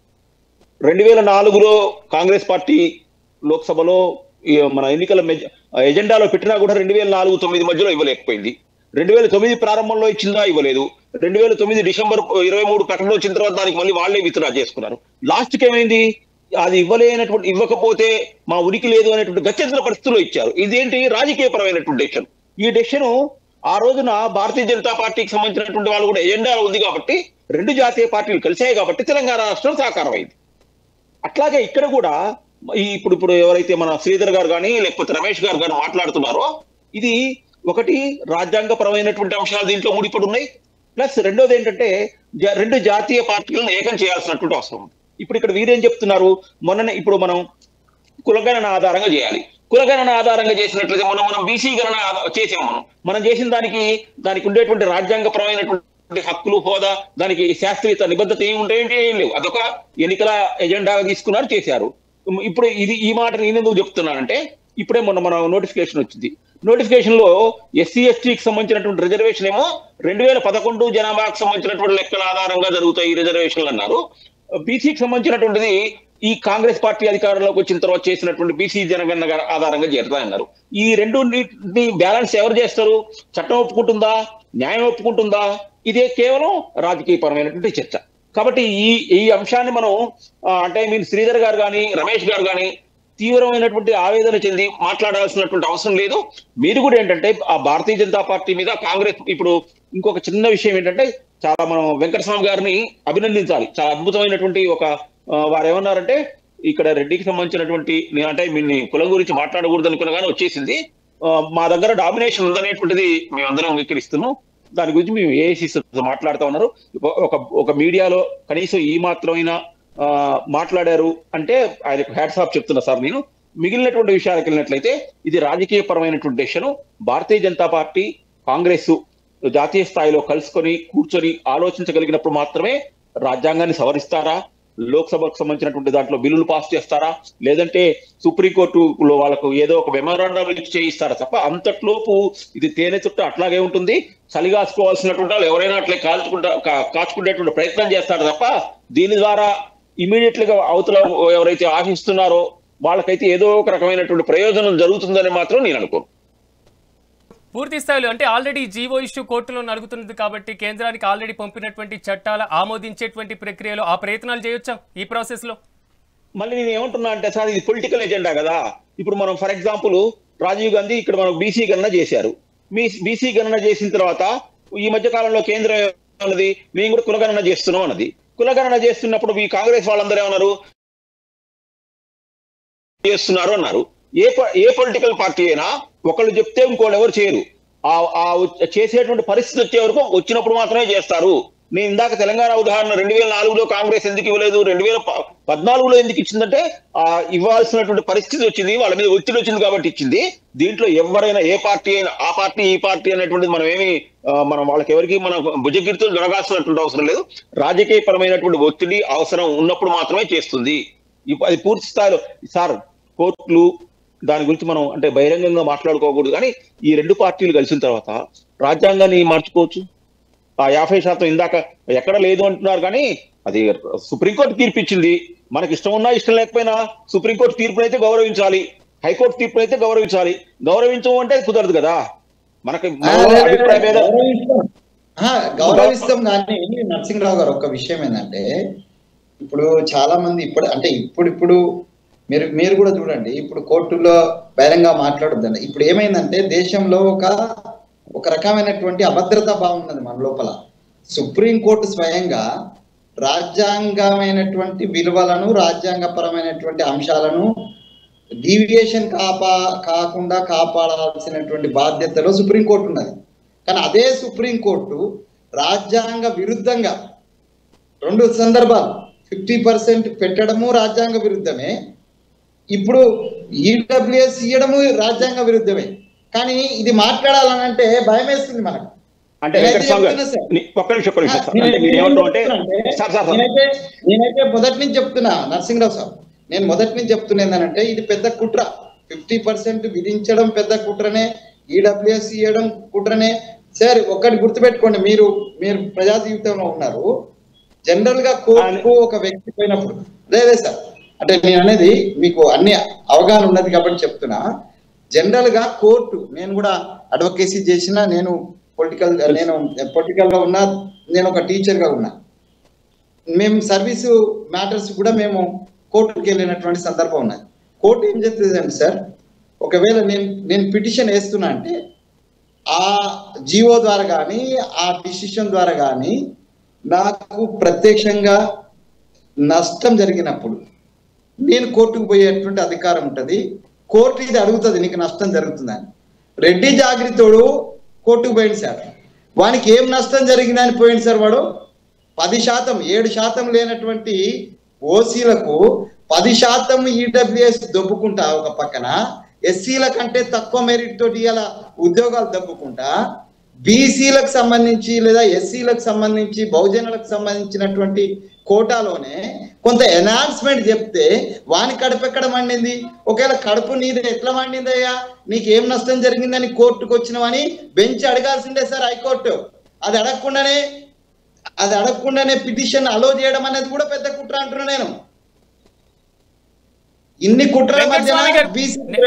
2004లో కాంగ్రెస్ పార్టీ లోక్సభలో మన ఎన్నికల ఎజెండాలో పెట్టినా కూడా 2004-9 మధ్యలో ఇవ్వలేకపోయింది. 2009 ప్రారంభంలో ఇచ్చిందా? ఇవ్వలేదు. 2009 డిసెంబర్ 23 ప్రకటన వచ్చిన తర్వాత దానికి మళ్ళీ వాళ్ళే విత్డ్రా చేసుకున్నారు. లాస్ట్కి ఏమైంది? అది ఇవ్వకపోతే మా ఉనికి లేదు అనేటువంటి గత్యంతర పరిస్థితుల్లో ఇచ్చారు. ఇదేంటి? రాజకీయపరమైనటువంటి డెసిషన్. ఈ డెసిషన్ ఆ రోజున భారతీయ జనతా పార్టీకి సంబంధించినటువంటి వాళ్ళు కూడా ఎజెండా ఉంది కాబట్టి 2 జాతీయ పార్టీలు కలిసాయి కాబట్టి తెలంగాణ రాష్ట్రం సాకారం అయింది. అట్లాగే ఇక్కడ కూడా ఇప్పుడు ఎవరైతే మన శ్రీధర్ గారు కానీ లేకపోతే రమేష్ గారు కానీ మాట్లాడుతున్నారో ఇది ఒకటి రాజ్యాంగపరమైనటువంటి అంశాలు దీంట్లో ముడిపడి ఉన్నాయి. ప్లస్ రెండోది ఏంటంటే 2 జాతీయ పార్టీలను ఏకం చేయాల్సినటువంటి అవసరం ఉంది. ఇప్పుడు ఇక్కడ వీరేం చెప్తున్నారు? ఇప్పుడు మనం కులగణన ఆధారంగా చేయాలి. కులగణన ఆధారంగా చేసినట్లయితే మనం బీసీ గణన చేసాము. మనం చేసిన దానికి ఉండేటువంటి రాజ్యాంగపరమైనటువంటి హక్కులు, హోదా, దానికి శాస్త్రీయత, నిబద్ధత ఏమి ఉంటాయంటే ఏం లేవు. అదొక ఎన్నికల ఎజెండాగా తీసుకున్నారు, చేశారు. ఇప్పుడు ఈ మాట నేను ఎందుకు చెప్తున్నానంటే ఇప్పుడే మొన్న మన నోటిఫికేషన్ వచ్చింది. నోటిఫికేషన్ లో ఎస్సీ ఎస్టీకి సంబంధించినటువంటి రిజర్వేషన్ ఏమో 2011 జనాభాకు సంబంధించినటువంటి లెక్కల ఆధారంగా జరుగుతాయి ఈ రిజర్వేషన్లు అన్నారు. బీసీకి సంబంధించినటువంటిది ఈ కాంగ్రెస్ పార్టీ అధికారంలోకి వచ్చిన తర్వాత చేసినటువంటి బీసీ జనగణన ఆధారంగా చేరుతాయన్నారు. ఈ రెండుని బ్యాలెన్స్ ఎవరు చేస్తారు? చట్టం ఒప్పుకుంటుందా? న్యాయం ఒప్పుకుంటుందా? ఇదే కేవలం రాజకీయపరమైనటువంటి చర్చ. కాబట్టి ఈ అంశాన్ని మనం అంటే మీరు శ్రీధర్ గారు కానీ రమేష్ గారు కానీ తీవ్రమైనటువంటి ఆవేదన చెంది మాట్లాడాల్సినటువంటి అవసరం లేదు. మీరు కూడా ఏంటంటే ఆ భారతీయ జనతా పార్టీ మీద కాంగ్రెస్ ఇప్పుడు ఇంకొక చిన్న విషయం ఏంటంటే చాలా మనం వెంకటస్వామి గారిని అభినందించాలి. చాలా అద్భుతమైనటువంటి ఒక వారు ఏమన్నారంటే ఇక్కడ రెడ్డికి సంబంధించినటువంటి అంటే మీ కులం గురించి మాట్లాడకూడదు అనుకున్నా కానీ వచ్చేసింది. మా దగ్గర డామినేషన్ ఉందనేటువంటిది మేమందరం అంగీకరిస్తున్నాం. దాని గురించి మేము ఏఐసీ మాట్లాడుతూ ఉన్నారు. ఒక మీడియాలో కనీసం ఈ మాత్రమైనా మాట్లాడారు అంటే ఆయనకు హ్యాట్స్ ఆఫ్ చెప్తున్నా సార్. నేను మిగిలినటువంటి విషయాలకు వెళ్ళినట్లయితే ఇది రాజకీయ పరమైనటువంటి డెసిషన్. భారతీయ జనతా పార్టీ కాంగ్రెస్ జాతీయ స్థాయిలో కలుసుకొని కూర్చొని ఆలోచించగలిగినప్పుడు మాత్రమే రాజ్యాంగాన్ని సవరిస్తారా, లోక్సభకు సంబంధించినటువంటి దాంట్లో బిల్లులు పాస్ చేస్తారా, లేదంటే సుప్రీంకోర్టులో వాళ్ళకు ఏదో ఒక మెమోరాండం చేయిస్తారా తప్ప అంతట్లోపు ఇది తేనె చుట్టూ అట్లాగే ఉంటుంది. చలిగాసుకోవాల్సినటువంటి వాళ్ళు ఎవరైనా అట్లే కాచుకునేటువంటి ప్రయత్నం చేస్తారు తప్ప దీని ద్వారా ఇమీడియట్ గా అవతల ఎవరైతే ఆశిస్తున్నారో వాళ్ళకైతే ఏదో ఒక రకమైనటువంటి ప్రయోజనం జరుగుతుందని మాత్రం నేను అనుకోను. పూర్తి స్థాయిలో అంటే ఆల్రెడీ జీవో ఇష్యూ కోర్టులో నడుగుతున్నది కాబట్టి కేంద్రానికి ఆల్రెడీ పంపినటువంటి చట్టాలు ఆమోదించేటువంటి ప్రక్రియలో ఆ ప్రయత్నాలు చేయొచ్చా ఈ ప్రాసెస్ లో? మళ్ళీ నేను ఏమంటున్నా అంటే సార్ ఇది పొలిటికల్ ఎజెండా కదా. ఇప్పుడు మనం ఫర్ ఎగ్జాంపుల్ రాజీవ్ గాంధీ ఇక్కడ మనం బీసీ గణన చేశారు. బీసీ గణన చేసిన తర్వాత ఈ మధ్య కాలంలో కేంద్రం ఏమన్నది మేము కూడా కులగణన చేస్తున్నాం అన్నది. కులగణన చేస్తున్నప్పుడు ఈ కాంగ్రెస్ వాళ్ళందరూ ఏమన్నారు చేస్తున్నారు అన్నారు. ఏ పొలిటికల్ పార్టీ అయినా ఒకళ్ళు చెప్తే ఇంకోళ్ళు ఎవరు చేయరు. ఆ చేసేటువంటి పరిస్థితి వచ్చే వరకు వచ్చినప్పుడు మాత్రమే చేస్తారు. నేను ఇందాక తెలంగాణ ఉదాహరణ 2004లో కాంగ్రెస్ ఎందుకు ఇవ్వలేదు, 2014లో ఎందుకు ఇచ్చిందంటే ఇవ్వాల్సినటువంటి పరిస్థితి వచ్చింది, వాళ్ళ మీద ఒత్తిడి వచ్చింది కాబట్టి ఇచ్చింది. దీంట్లో ఎవరైనా ఏ పార్టీ అయినా ఆ పార్టీ ఈ పార్టీ అనేటువంటిది మనం వాళ్ళకి ఎవరికి మన భుజకీర్తులు జరగాల్సినటువంటి అవసరం లేదు. రాజకీయ పరమైనటువంటి ఒత్తిడి అవసరం ఉన్నప్పుడు మాత్రమే చేస్తుంది. అది పూర్తి స్థాయిలో సార్ కోర్టులు దాని గురించి మనం అంటే బహిరంగంగా మాట్లాడుకోకూడదు. కానీ ఈ రెండు పార్టీలు కలిసిన తర్వాత రాజ్యాంగాన్ని మార్చుకోవచ్చు. ఆ 50% ఇందాక ఎక్కడ లేదు అంటున్నారు కానీ అది సుప్రీంకోర్టు తీర్పు ఇచ్చింది. మనకి ఇష్టం ఉన్నా ఇష్టం లేకపోయినా సుప్రీంకోర్టు తీర్పునైతే గౌరవించాలి, హైకోర్టు తీర్పునైతే గౌరవించాలి. గౌరవించము అంటే కుదరదు కదా. మనకి గౌరవిస్తాం. కానీ నరసింహరావు గారు ఒక విషయం ఏంటంటే ఇప్పుడు చాలా మంది ఇప్పుడు మీరు కూడా చూడండి, ఇప్పుడు కోర్టులో బహిరంగ మాట్లాడొద్దండి. ఇప్పుడు ఏమైందంటే దేశంలో ఒక రకమైనటువంటి అభద్రతా భావం ఉన్నది మన లోపల. సుప్రీంకోర్టు స్వయంగా రాజ్యాంగమైనటువంటి విలువలను రాజ్యాంగపరమైనటువంటి అంశాలను డీవియేషన్ కాకుండా కాపాడాల్సినటువంటి బాధ్యతలో సుప్రీంకోర్టు ఉన్నది. కానీ అదే సుప్రీంకోర్టు రాజ్యాంగ విరుద్ధంగా 2 సందర్భాలు 50% పెట్టడము రాజ్యాంగ విరుద్ధమే, ఇప్పుడు ఈడబ్ల్యూఎస్ ఇవ్వడము రాజ్యాంగ విరుద్ధమే. కానీ ఇది మాట్లాడాలనంటే భయం వేస్తుంది మనకు. నేనైతే మొదటి నుంచి చెప్తున్నా నరసింహరావు సార్, నేను మొదటి నుంచి చెప్తున్నా ఏంటంటే ఇది పెద్ద కుట్ర. 50% విధించడం పెద్ద కుట్రనే, ఈడబ్ల్యూఎస్ ఇవ్వడం కుట్రనే. సార్ ఒక్కటి గుర్తుపెట్టుకోండి, మీరు ప్రజా జీవితంలో ఉన్నారు. జనరల్ గా కోర్టుకు ఒక వ్యక్తి పోయినప్పుడు లేదే సార్, అంటే నేను అనేది మీకు అన్ని అవగాహన ఉన్నది కాబట్టి చెప్తున్నా. జనరల్ గా కోర్టు, నేను కూడా అడ్వకేసీ చేసిన, నేను పొలిటికల్ గా ఉన్నా, నేను ఒక టీచర్ గా ఉన్నా. మేము సర్వీసు మ్యాటర్స్ కూడా మేము కోర్టుకి వెళ్ళినటువంటి సందర్భం ఉన్నది. కోర్టు ఏం చెప్తుందంటే సార్, ఒకవేళ నేను పిటిషన్ వేస్తున్నా అంటే ఆ జీవో ద్వారా కానీ ఆ డిసిషన్ ద్వారా కానీ నాకు ప్రత్యక్షంగా నష్టం జరిగినప్పుడు నేను కోర్టుకు పోయేటువంటి అధికారం ఉంటుంది. కోర్టు ఇది అడుగుతుంది, నీకు నష్టం జరుగుతుందని. రెడ్డి జాగృతుడు కోర్టుకు పోయింది సార్, వానికి ఏం నష్టం జరిగిందని పోయింది సార్. వాడు 10%, 7% లేనటువంటి ఓసీలకు 10% ఈడబ్ల్యూఎస్ దొబ్బుకుంటా, ఒక పక్కన ఎస్సీల కంటే తక్కువ మెరిట్ తోటి ఇలా ఉద్యోగాలు దొబ్బుకుంటా, బీసీలకు సంబంధించి లేదా ఎస్సీలకు సంబంధించి బహుజనులకు సంబంధించినటువంటి కోటాలోనే కొంత ఎన్హాన్స్మెంట్ చెప్తే వాని కడుపు ఎక్కడ మండింది? ఒకవేళ కడుపు నీది ఎట్లా మండిందయ్యా, నీకు ఏం నష్టం జరిగిందని కోర్టుకు వచ్చినవని బెంచ్ అడగాల్సిందే సార్ హైకోర్టు. అది అడగకుండానే పిటిషన్ అలో చేయడం అనేది కూడా పెద్ద కుట్ర అంటున్నా నేను. ఇన్ని కుట్రల మధ్య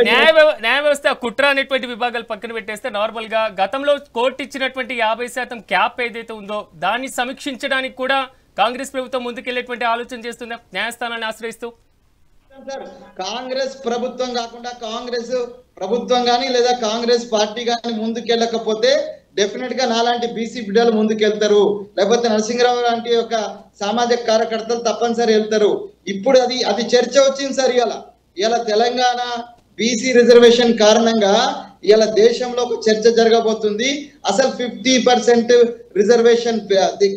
న్యాయ వ్యవస్థ కుట్ర అనేటువంటి విభాగాలు పక్కన పెట్టేస్తే నార్మల్ గా గతంలో కోర్టు ఇచ్చినటువంటి 50% క్యాప్ ఏదైతే ఉందో దాన్ని సమీక్షించడానికి కూడా కాంగ్రెస్ ప్రభుత్వం ముందుకెళ్లేటువంటి ఆలోచన చేస్తుందా న్యాయస్థానాన్ని ఆశ్రయిస్తూ? కాంగ్రెస్ ప్రభుత్వం కాకుండా కాంగ్రెస్ ప్రభుత్వం కానీ లేదా కాంగ్రెస్ పార్టీ కానీ ముందుకెళ్ళకపోతే డెఫినెట్ గా నాలాంటి బీసీ బిడ్డలు ముందుకెళ్తారు, లేకపోతే నరసింహరావు లాంటి ఒక సామాజిక కార్యకర్తలు తప్పనిసరి వెళ్తారు. ఇప్పుడు అది చర్చ వచ్చింది సార్. ఇవాళ తెలంగాణ బీసీ రిజర్వేషన్ కారణంగా ఇవాళ దేశంలో ఒక చర్చ జరగబోతుంది. అసలు 50% రిజర్వేషన్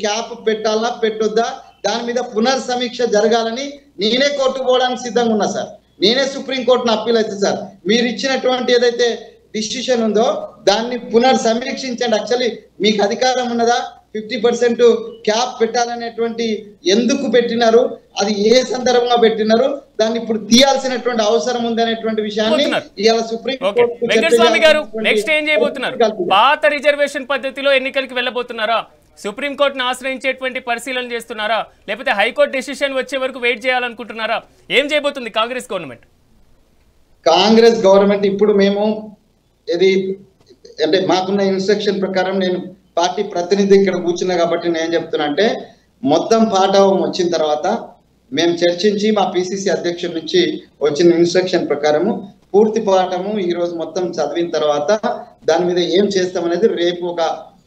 క్యాప్ పెట్టాలన్నా పెట్టొద్దా, దాని మీద పునర్సమీక్ష జరగాలని నేనే కోర్టుకు పోవడానికి సిద్ధంగా ఉన్నా సార్. నేనే సుప్రీంకోర్టును అప్పీల్ అయితే సార్ మీరు ఇచ్చినటువంటి ఏదైతే డిసిషన్ ఉందో దాన్ని పునర్సమీక్షించండి. యాక్చువల్లీ మీకు అధికారం ఉన్నదా 50% క్యాప్ పెట్టాలనేటువంటి ఎందుకు పెట్టినారు, అది ఏ సందర్భంగా పెట్టినారు, దాన్ని ఇప్పుడు తీయాల్సినటువంటి అవసరం ఉంది అనేటువంటి విషయాన్ని ఇవాళ సుప్రీం కోర్టు. వెంకటస్వామి గారు నెక్స్ట్ ఏం చేయబోతున్నారు? పాత రిజర్వేషన్ పద్ధతిలో ఎన్నికలకు వెళ్ళబోతున్నారా? సుప్రీంకోర్టును ఆశ్రయించేటువంటి పరిశీలన చేస్తున్నారా, లేకపోతే హైకోర్టు డెసిషన్ వచ్చే వరకు వెయిట్ చేయాలనుకుంటున్నారా? ఏం చేయబోతుంది కాంగ్రెస్ గవర్నమెంట్? కాంగ్రెస్ గవర్నమెంట్ ఇప్పుడు మేము ఇది అంటే మాకున్న ఇన్స్ట్రక్షన్ ప్రకారం నేను పార్టీ ప్రతినిధి ఇక్కడ కూర్చున్నా కాబట్టి నేను చెప్తున్నా అంటే మొత్తం పాఠం వచ్చిన తర్వాత మేము చర్చించి మా పిసిసి అధ్యక్షుడి నుంచి వచ్చిన ఇన్స్ట్రక్షన్ ప్రకారము పూర్తి పాఠము ఈ రోజు మొత్తం చదివిన తర్వాత దాని మీద ఏం చేస్తామనేది రేపు ఒక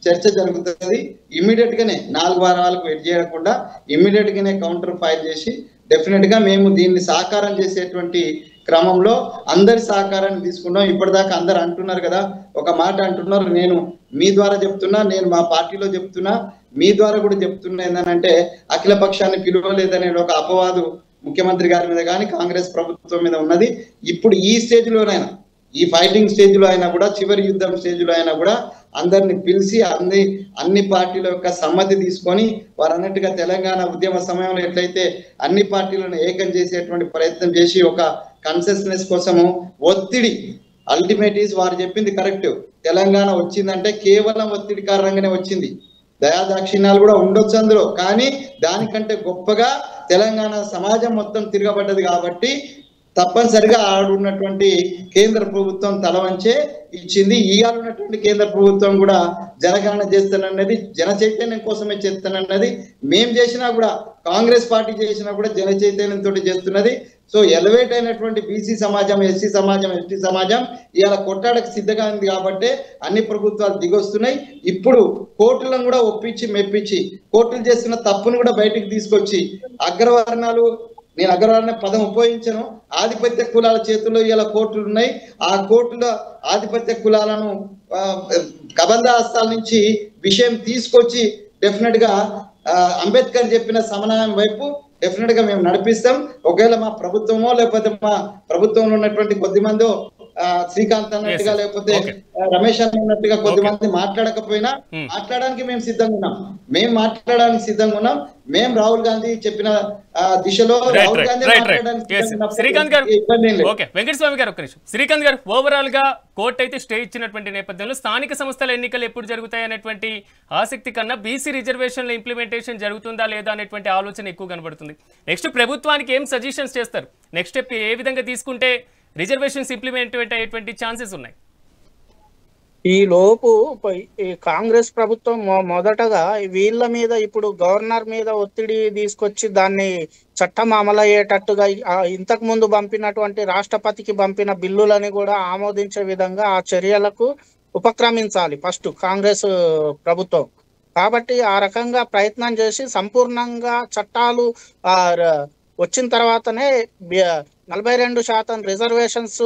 చర్చ జరుగుతుంది. ఇమ్మీడియట్ గానే 4 వారాలకు వెయిట్ చేయకుండా ఇమ్మీడియట్ గానే కౌంటర్ ఫైల్ చేసి డెఫినెట్ గా మేము దీన్ని సాకారం చేసేటువంటి క్రమంలో అందరి సహకారాన్ని తీసుకున్నాం. ఇప్పటిదాకా అందరు అంటున్నారు కదా, ఒక మాట అంటున్నారు, నేను మీ ద్వారా చెప్తున్నా, నేను మా పార్టీలో చెప్తున్నా, మీ ద్వారా కూడా చెప్తున్నా ఏంటంటే అఖిల పక్షాన్ని పిలువలేదనే ఒక అపవాదు ముఖ్యమంత్రి గారి మీద కానీ కాంగ్రెస్ ప్రభుత్వం మీద ఉన్నది. ఇప్పుడు ఈ స్టేజ్ లోనైనా, ఈ ఫైటింగ్ స్టేజ్ లో అయినా కూడా, చివరి యుద్ధం స్టేజ్ లో అయినా కూడా అందరిని పిలిచి అన్ని పార్టీల యొక్క సమ్మతి తీసుకొని వారు అన్నట్టుగా తెలంగాణ ఉద్యమ సమయంలో ఎట్లయితే అన్ని పార్టీలను ఏకం చేసేటువంటి ప్రయత్నం చేసి ఒక కన్సెస్నెస్ కోసము ఒత్తిడి అల్టిమేట్ ఈజ్ వారు చెప్పింది కరెక్ట్. తెలంగాణ వచ్చిందంటే కేవలం ఒత్తిడి కారణంగానే వచ్చింది. దయాదాక్షిణ్యాలు కూడా ఉండొచ్చు అందులో, కానీ దానికంటే గొప్పగా తెలంగాణ సమాజం మొత్తం తిరగబడ్డది కాబట్టి తప్పనిసరిగా ఆడున్నటువంటి కేంద్ర ప్రభుత్వం తల వంచే ఇచ్చింది. ఇవాళ ఉన్నటువంటి కేంద్ర ప్రభుత్వం కూడా జనగణన చేస్తానన్నది జన చైతన్యం కోసమే చేస్తానన్నది. మేం చేసినా కూడా, కాంగ్రెస్ పార్టీ చేసినా కూడా జన చైతన్యంతో చేస్తున్నది. సో ఎలివేట్ అయినటువంటి బీసీ సమాజం, ఎస్సీ సమాజం, ఎస్టీ సమాజం ఇవాళ కొట్టాడకు సిద్ధంగా ఉంది కాబట్టి అన్ని ప్రభుత్వాలు దిగొస్తున్నాయి. ఇప్పుడు కోర్టులను కూడా ఒప్పించి మెప్పించి కోర్టులు చేస్తున్న తప్పును కూడా బయటికి తీసుకొచ్చి అగ్రవర్ణాలు, నేను అగ్రవర్ణ పదం ఉపయోగించను, ఆధిపత్య కులాల చేతుల్లో ఇలా కోర్టులు ఉన్నాయి. ఆ కోర్టులో ఆధిపత్య కులాలను కబంధ హస్తాల నుంచి విషయం తీసుకొచ్చి డెఫినెట్ గా అంబేద్కర్ చెప్పిన సమన్వయం వైపు డెఫినెట్ గా మేము నడిపిస్తాం. ఒకవేళ మా ప్రభుత్వమో లేకపోతే మా ప్రభుత్వంలో ఉన్నటువంటి కొద్ది మందో శ్రీకాంత్ అన్నట్టుగా లేకపోతే రమేష్ అన్నట్టుగా కొద్ది మంది మాట్లాడకపోయినా మాట్లాడడానికి మేము సిద్ధంగా ఉన్నాం. మేము మాట్లాడడానికి సిద్ధంగా ఉన్నాం. మేము రాహుల్ గాంధీ చెప్పిన దిశలో రాహుల్ గాంధీ శ్రీకాంత్ గారు, వెంకటస్వామి గారు ఒక్క నిమిషం. శ్రీకాంత్ గారు, ఓవరాల్ గా కోర్టు అయితే స్టే ఇచ్చినటువంటి నేపథ్యంలో స్థానిక సంస్థల ఎన్నికలు ఎప్పుడు జరుగుతాయి అనేటువంటి ఆసక్తి కన్నా బీసీ రిజర్వేషన్ల ఇంప్లిమెంటేషన్ జరుగుతుందా లేదా అనేటువంటి ఆలోచన ఎక్కువ కనబడుతుంది. నెక్స్ట్ ప్రభుత్వానికి ఏం సజెషన్స్ చేస్తారు? నెక్స్ట్ స్టెప్ ఏ విధంగా తీసుకుంటే రిజర్వేషన్స్ ఇంప్లిమెంట్ అయ్యేటువంటి ఛాన్సెస్ ఉన్నాయి? ఈ లోపు ఈ కాంగ్రెస్ ప్రభుత్వం మొదటగా వీళ్ళ మీద ఇప్పుడు గవర్నర్ మీద ఒత్తిడి తీసుకొచ్చి దాన్ని చట్టం అమలయ్యేటట్టుగా ఇంతకు ముందు పంపినటువంటి రాష్ట్రపతికి పంపిన బిల్లులని కూడా ఆమోదించే విధంగా ఆ చర్యలకు ఉపక్రమించాలి ఫస్ట్ కాంగ్రెస్ ప్రభుత్వం. కాబట్టి ఆ రకంగా ప్రయత్నం చేసి సంపూర్ణంగా చట్టాలు వచ్చిన తర్వాతనే 42% రిజర్వేషన్స్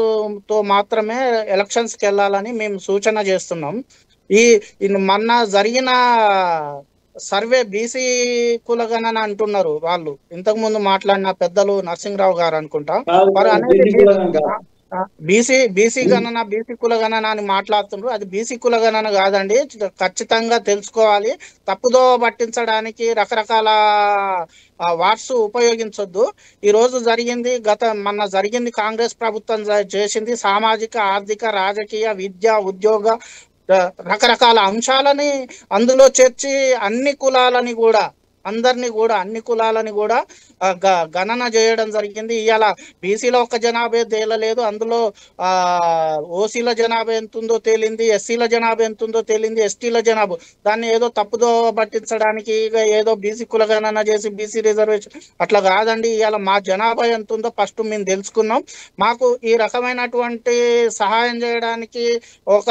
తో మాత్రమే ఎలక్షన్స్ కి వెళ్ళాలని మేము సూచన చేస్తున్నాం. మొన్న జరిగిన సర్వే బీసీ కులగణన అంటున్నారు వాళ్ళు, ఇంతకు ముందు మాట్లాడిన పెద్దలు నరసింహరావు గారు అనుకుంటా, వారు అనేది బీసీ గణన బీసీ కుల గణన అని మాట్లాడుతున్నారు. అది బీసీ కుల గణన కాదండి. ఖచ్చితంగా తెలుసుకోవాలి. తప్పుదో పట్టించడానికి రకరకాల వాట్స్ ఉపయోగించొద్దు. ఈ రోజు జరిగింది మొన్న జరిగింది కాంగ్రెస్ ప్రభుత్వం చేసింది సామాజిక, ఆర్థిక, రాజకీయ, విద్య, ఉద్యోగ రకరకాల అంశాలని అందులో చేర్చి అన్ని కులాలని కూడా అన్ని కులాలని కూడా గణన చేయడం జరిగింది. ఇవాళ బీసీలో ఒక జనాభా తేలలేదు, అందులో ఓసీల జనాభా ఎంత ఉందో తేలింది, ఎస్సీల జనాభా ఎంత ఉందో తేలింది, ఎస్టీల జనాభా దాన్ని ఏదో తప్పుదో పట్టించడానికి ఏదో బీసీ కుల గణన చేసి బీసీ రిజర్వేషన్ అట్లా కాదండి. ఇవాళ మా జనాభా ఎంత ఉందో ఫస్ట్ మేము తెలుసుకున్నాం. మాకు ఈ రకమైనటువంటి సహాయం చేయడానికి ఒక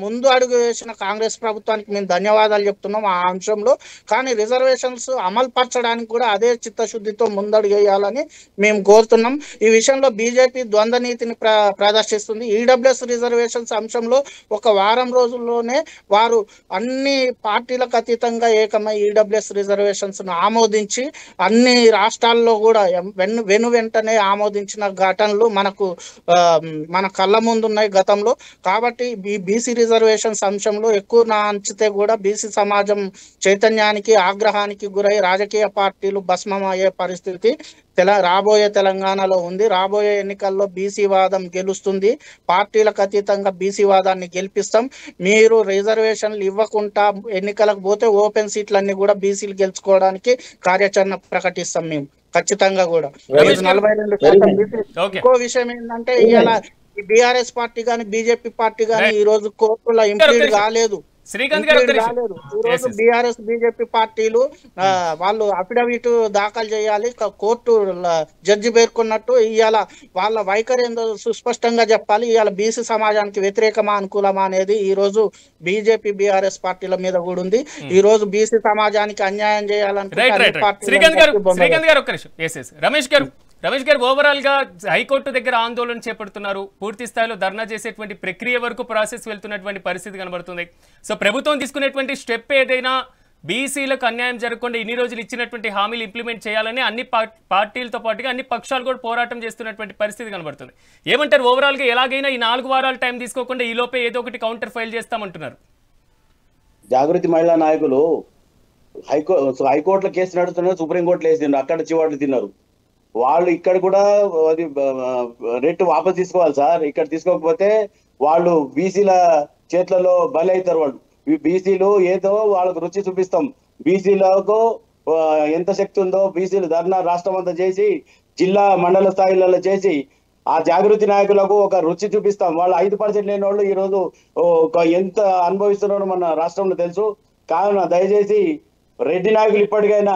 ముందు అడుగు వేసిన కాంగ్రెస్ ప్రభుత్వానికి మేము ధన్యవాదాలు చెప్తున్నాం ఆ అంశంలో. కానీ రిజర్వేషన్స్ అమలు పరచడానికి కూడా అదే చిత్తశుద్ధితో ముందడుగు వేయాలని మేము కోరుతున్నాం. ఈ విషయంలో బీజేపీ ద్వంద్వ నీతిని ప్రదర్శిస్తుంది. ఈడబ్ల్యూఎస్ రిజర్వేషన్స్ అంశంలో ఒక వారం రోజుల్లోనే వారు అన్ని పార్టీలకు అతీతంగా ఏకమై ఈడబ్ల్యూఎస్ రిజర్వేషన్స్ ఆమోదించి అన్ని రాష్ట్రాల్లో కూడా వెంటనే ఆమోదించిన ఘటనలు మన కళ్ళ ముందు ఉన్నాయి గతంలో. కాబట్టి ఈ బీసీ రిజర్వేషన్స్ అంశంలో ఎక్కువ నాంచితే కూడా బీసీ సమాజం చైతన్యానికి, ఆగ్రహానికి గురై రాజకీయ పార్టీలు భస్మం అయ్యే పరిస్థితి రాబోయే తెలంగాణలో ఉంది. రాబోయే ఎన్నికల్లో బీసీ వాదం గెలుస్తుంది. పార్టీలకు అతీతంగా బీసీ వాదాన్ని గెలిపిస్తాం. మీరు రిజర్వేషన్లు ఇవ్వకుండా ఎన్నికలకు పోతే ఓపెన్ సీట్లన్నీ కూడా బీసీలు గెలుచుకోవడానికి కార్యాచరణ ప్రకటిస్తాం మేము ఖచ్చితంగా కూడా. 42% ఇంకో విషయం ఏంటంటే ఇవాళ ఈ బీఆర్ఎస్ పార్టీ కానీ బీజేపీ పార్టీ కానీ ఈ రోజు కోర్టులో ఇంప్లీడ్ కాలేదు. శ్రీకాంత్ గారు ఈరోజు బీఆర్ఎస్ బీజేపీ పార్టీలు వాళ్ళు అఫిడవిట్ దాఖలు చేయాలి. కోర్టు జడ్జి పేర్కొన్నట్టు ఇవాళ వాళ్ళ వైఖరి ఏందో సుస్పష్టంగా చెప్పాలి. ఇవాళ బీసీ సమాజానికి వ్యతిరేకమా అనుకూలమా అనేది ఈ రోజు బీజేపీ బీఆర్ఎస్ పార్టీల మీద కూడా ఉంది. ఈ రోజు బీసీ సమాజానికి అన్యాయం చేయాలంటే రమేష్ గారు ఓవరాల్ గా హైకోర్టు దగ్గర ఆందోళన చేపడుతున్నారు. పూర్తి స్థాయిలో ధర్నా చేసేటువంటి ప్రక్రియ వరకు ప్రాసెస్ వెళ్తున్నటువంటి పరిస్థితి కనబడుతుంది. సో ప్రభుత్వం తీసుకునేటువంటి స్టెప్ ఏదైనా బీసీలకు అన్యాయం జరగకుండా ఇన్ని రోజులు ఇచ్చినటువంటి హామీలు ఇంప్లిమెంట్ చేయాలని అన్ని పార్టీలతో పాటుగా అన్ని పక్షాలు కూడా పోరాటం చేస్తున్నటువంటి పరిస్థితి కనబడుతుంది. ఏమంటారు ఓవరాల్ గా? ఎలాగైనా ఈ 4 వారాల టైం తీసుకోకుండా ఈ లోపే ఏదో ఒకటి కౌంటర్ ఫైల్ చేస్తామంటున్నారు. జాగృతి మహిళా నాయకులు హైకోర్టులో కేసు నడుస్తున్నారు, సుప్రీంకోర్టులో వేసిండ్రు, అక్కడ చివాట్లు తిన్నారు. వాళ్ళు ఇక్కడ కూడా అది రేటు వాపస్ తీసుకోవాలి సార్. ఇక్కడ తీసుకోకపోతే వాళ్ళు బీసీల చేతులలో బలి అవుతారు. వాళ్ళు బీసీలు ఏదో వాళ్ళకు రుచి చూపిస్తాం. బీసీలకు ఎంత శక్తి ఉందో బీసీలు ధర్నా రాష్ట్రం అంతా చేసి జిల్లా మండల స్థాయిలలో చేసి ఆ జాగృతి నాయకులకు ఒక రుచి చూపిస్తాం. వాళ్ళు 5% లేని వాళ్ళు ఈ రోజు ఎంత అనుభవిస్తున్నారో మన రాష్ట్రంలో తెలుసు. కావున దయచేసి రెడ్డి నాయకులు ఇప్పటికైనా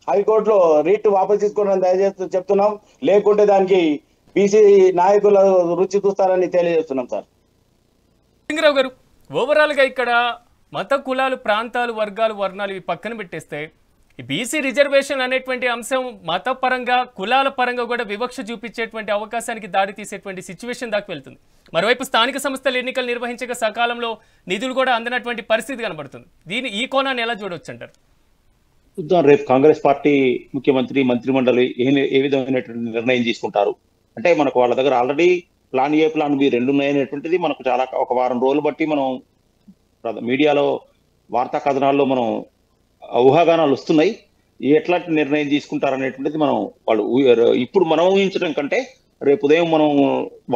హైకోర్టులో రీట్ వాపస్ తీసుకోవడం దయచేసి చెప్తున్నాం. లేకుంటే దానికి బీసీ నాయకుల రుచి చూస్తారని తెలియజేస్తున్నాం సార్. సింగరావు గారు, ఓవరాల్ గా ఇక్కడ మత, కులాలు, ప్రాంతాలు, వర్గాలు, వర్ణాలు ఇవి పక్కన పెట్టేస్తే ఈ బీసీ రిజర్వేషన్ అనేటువంటి అంశం మత పరంగా, కులాల పరంగా కూడా వివక్ష చూపించేటువంటి అవకాశానికి దారి తీసేటువంటి సిచ్యువేషన్ దాకా వెళ్తుంది. మరోవైపు స్థానిక సంస్థల ఎన్నికలు నిర్వహించక సకాలంలో నిధులు కూడా అందనటువంటి పరిస్థితి కనబడుతుంది. ఈ కోణాన్ని ఎలా చూడవచ్చు అంటారు? చూద్దాం, రేపు కాంగ్రెస్ పార్టీ ముఖ్యమంత్రి, మంత్రిమండలి ఏ విధమైనటువంటి నిర్ణయం తీసుకుంటారు అంటే మనకు వాళ్ళ దగ్గర already plan A, plan B 2 ఉన్నాయనేటువంటిది మనకు చాలా ఒక వారం రోజులు బట్టి మనం మీడియాలో వార్తా కథనాల్లో మనం ఊహాగానాలు వస్తున్నాయి. ఎట్లాంటి నిర్ణయం తీసుకుంటారనేటువంటిది వాళ్ళు ఇప్పుడు మనం ఊహించడం కంటే రేపు ఉదయం మనం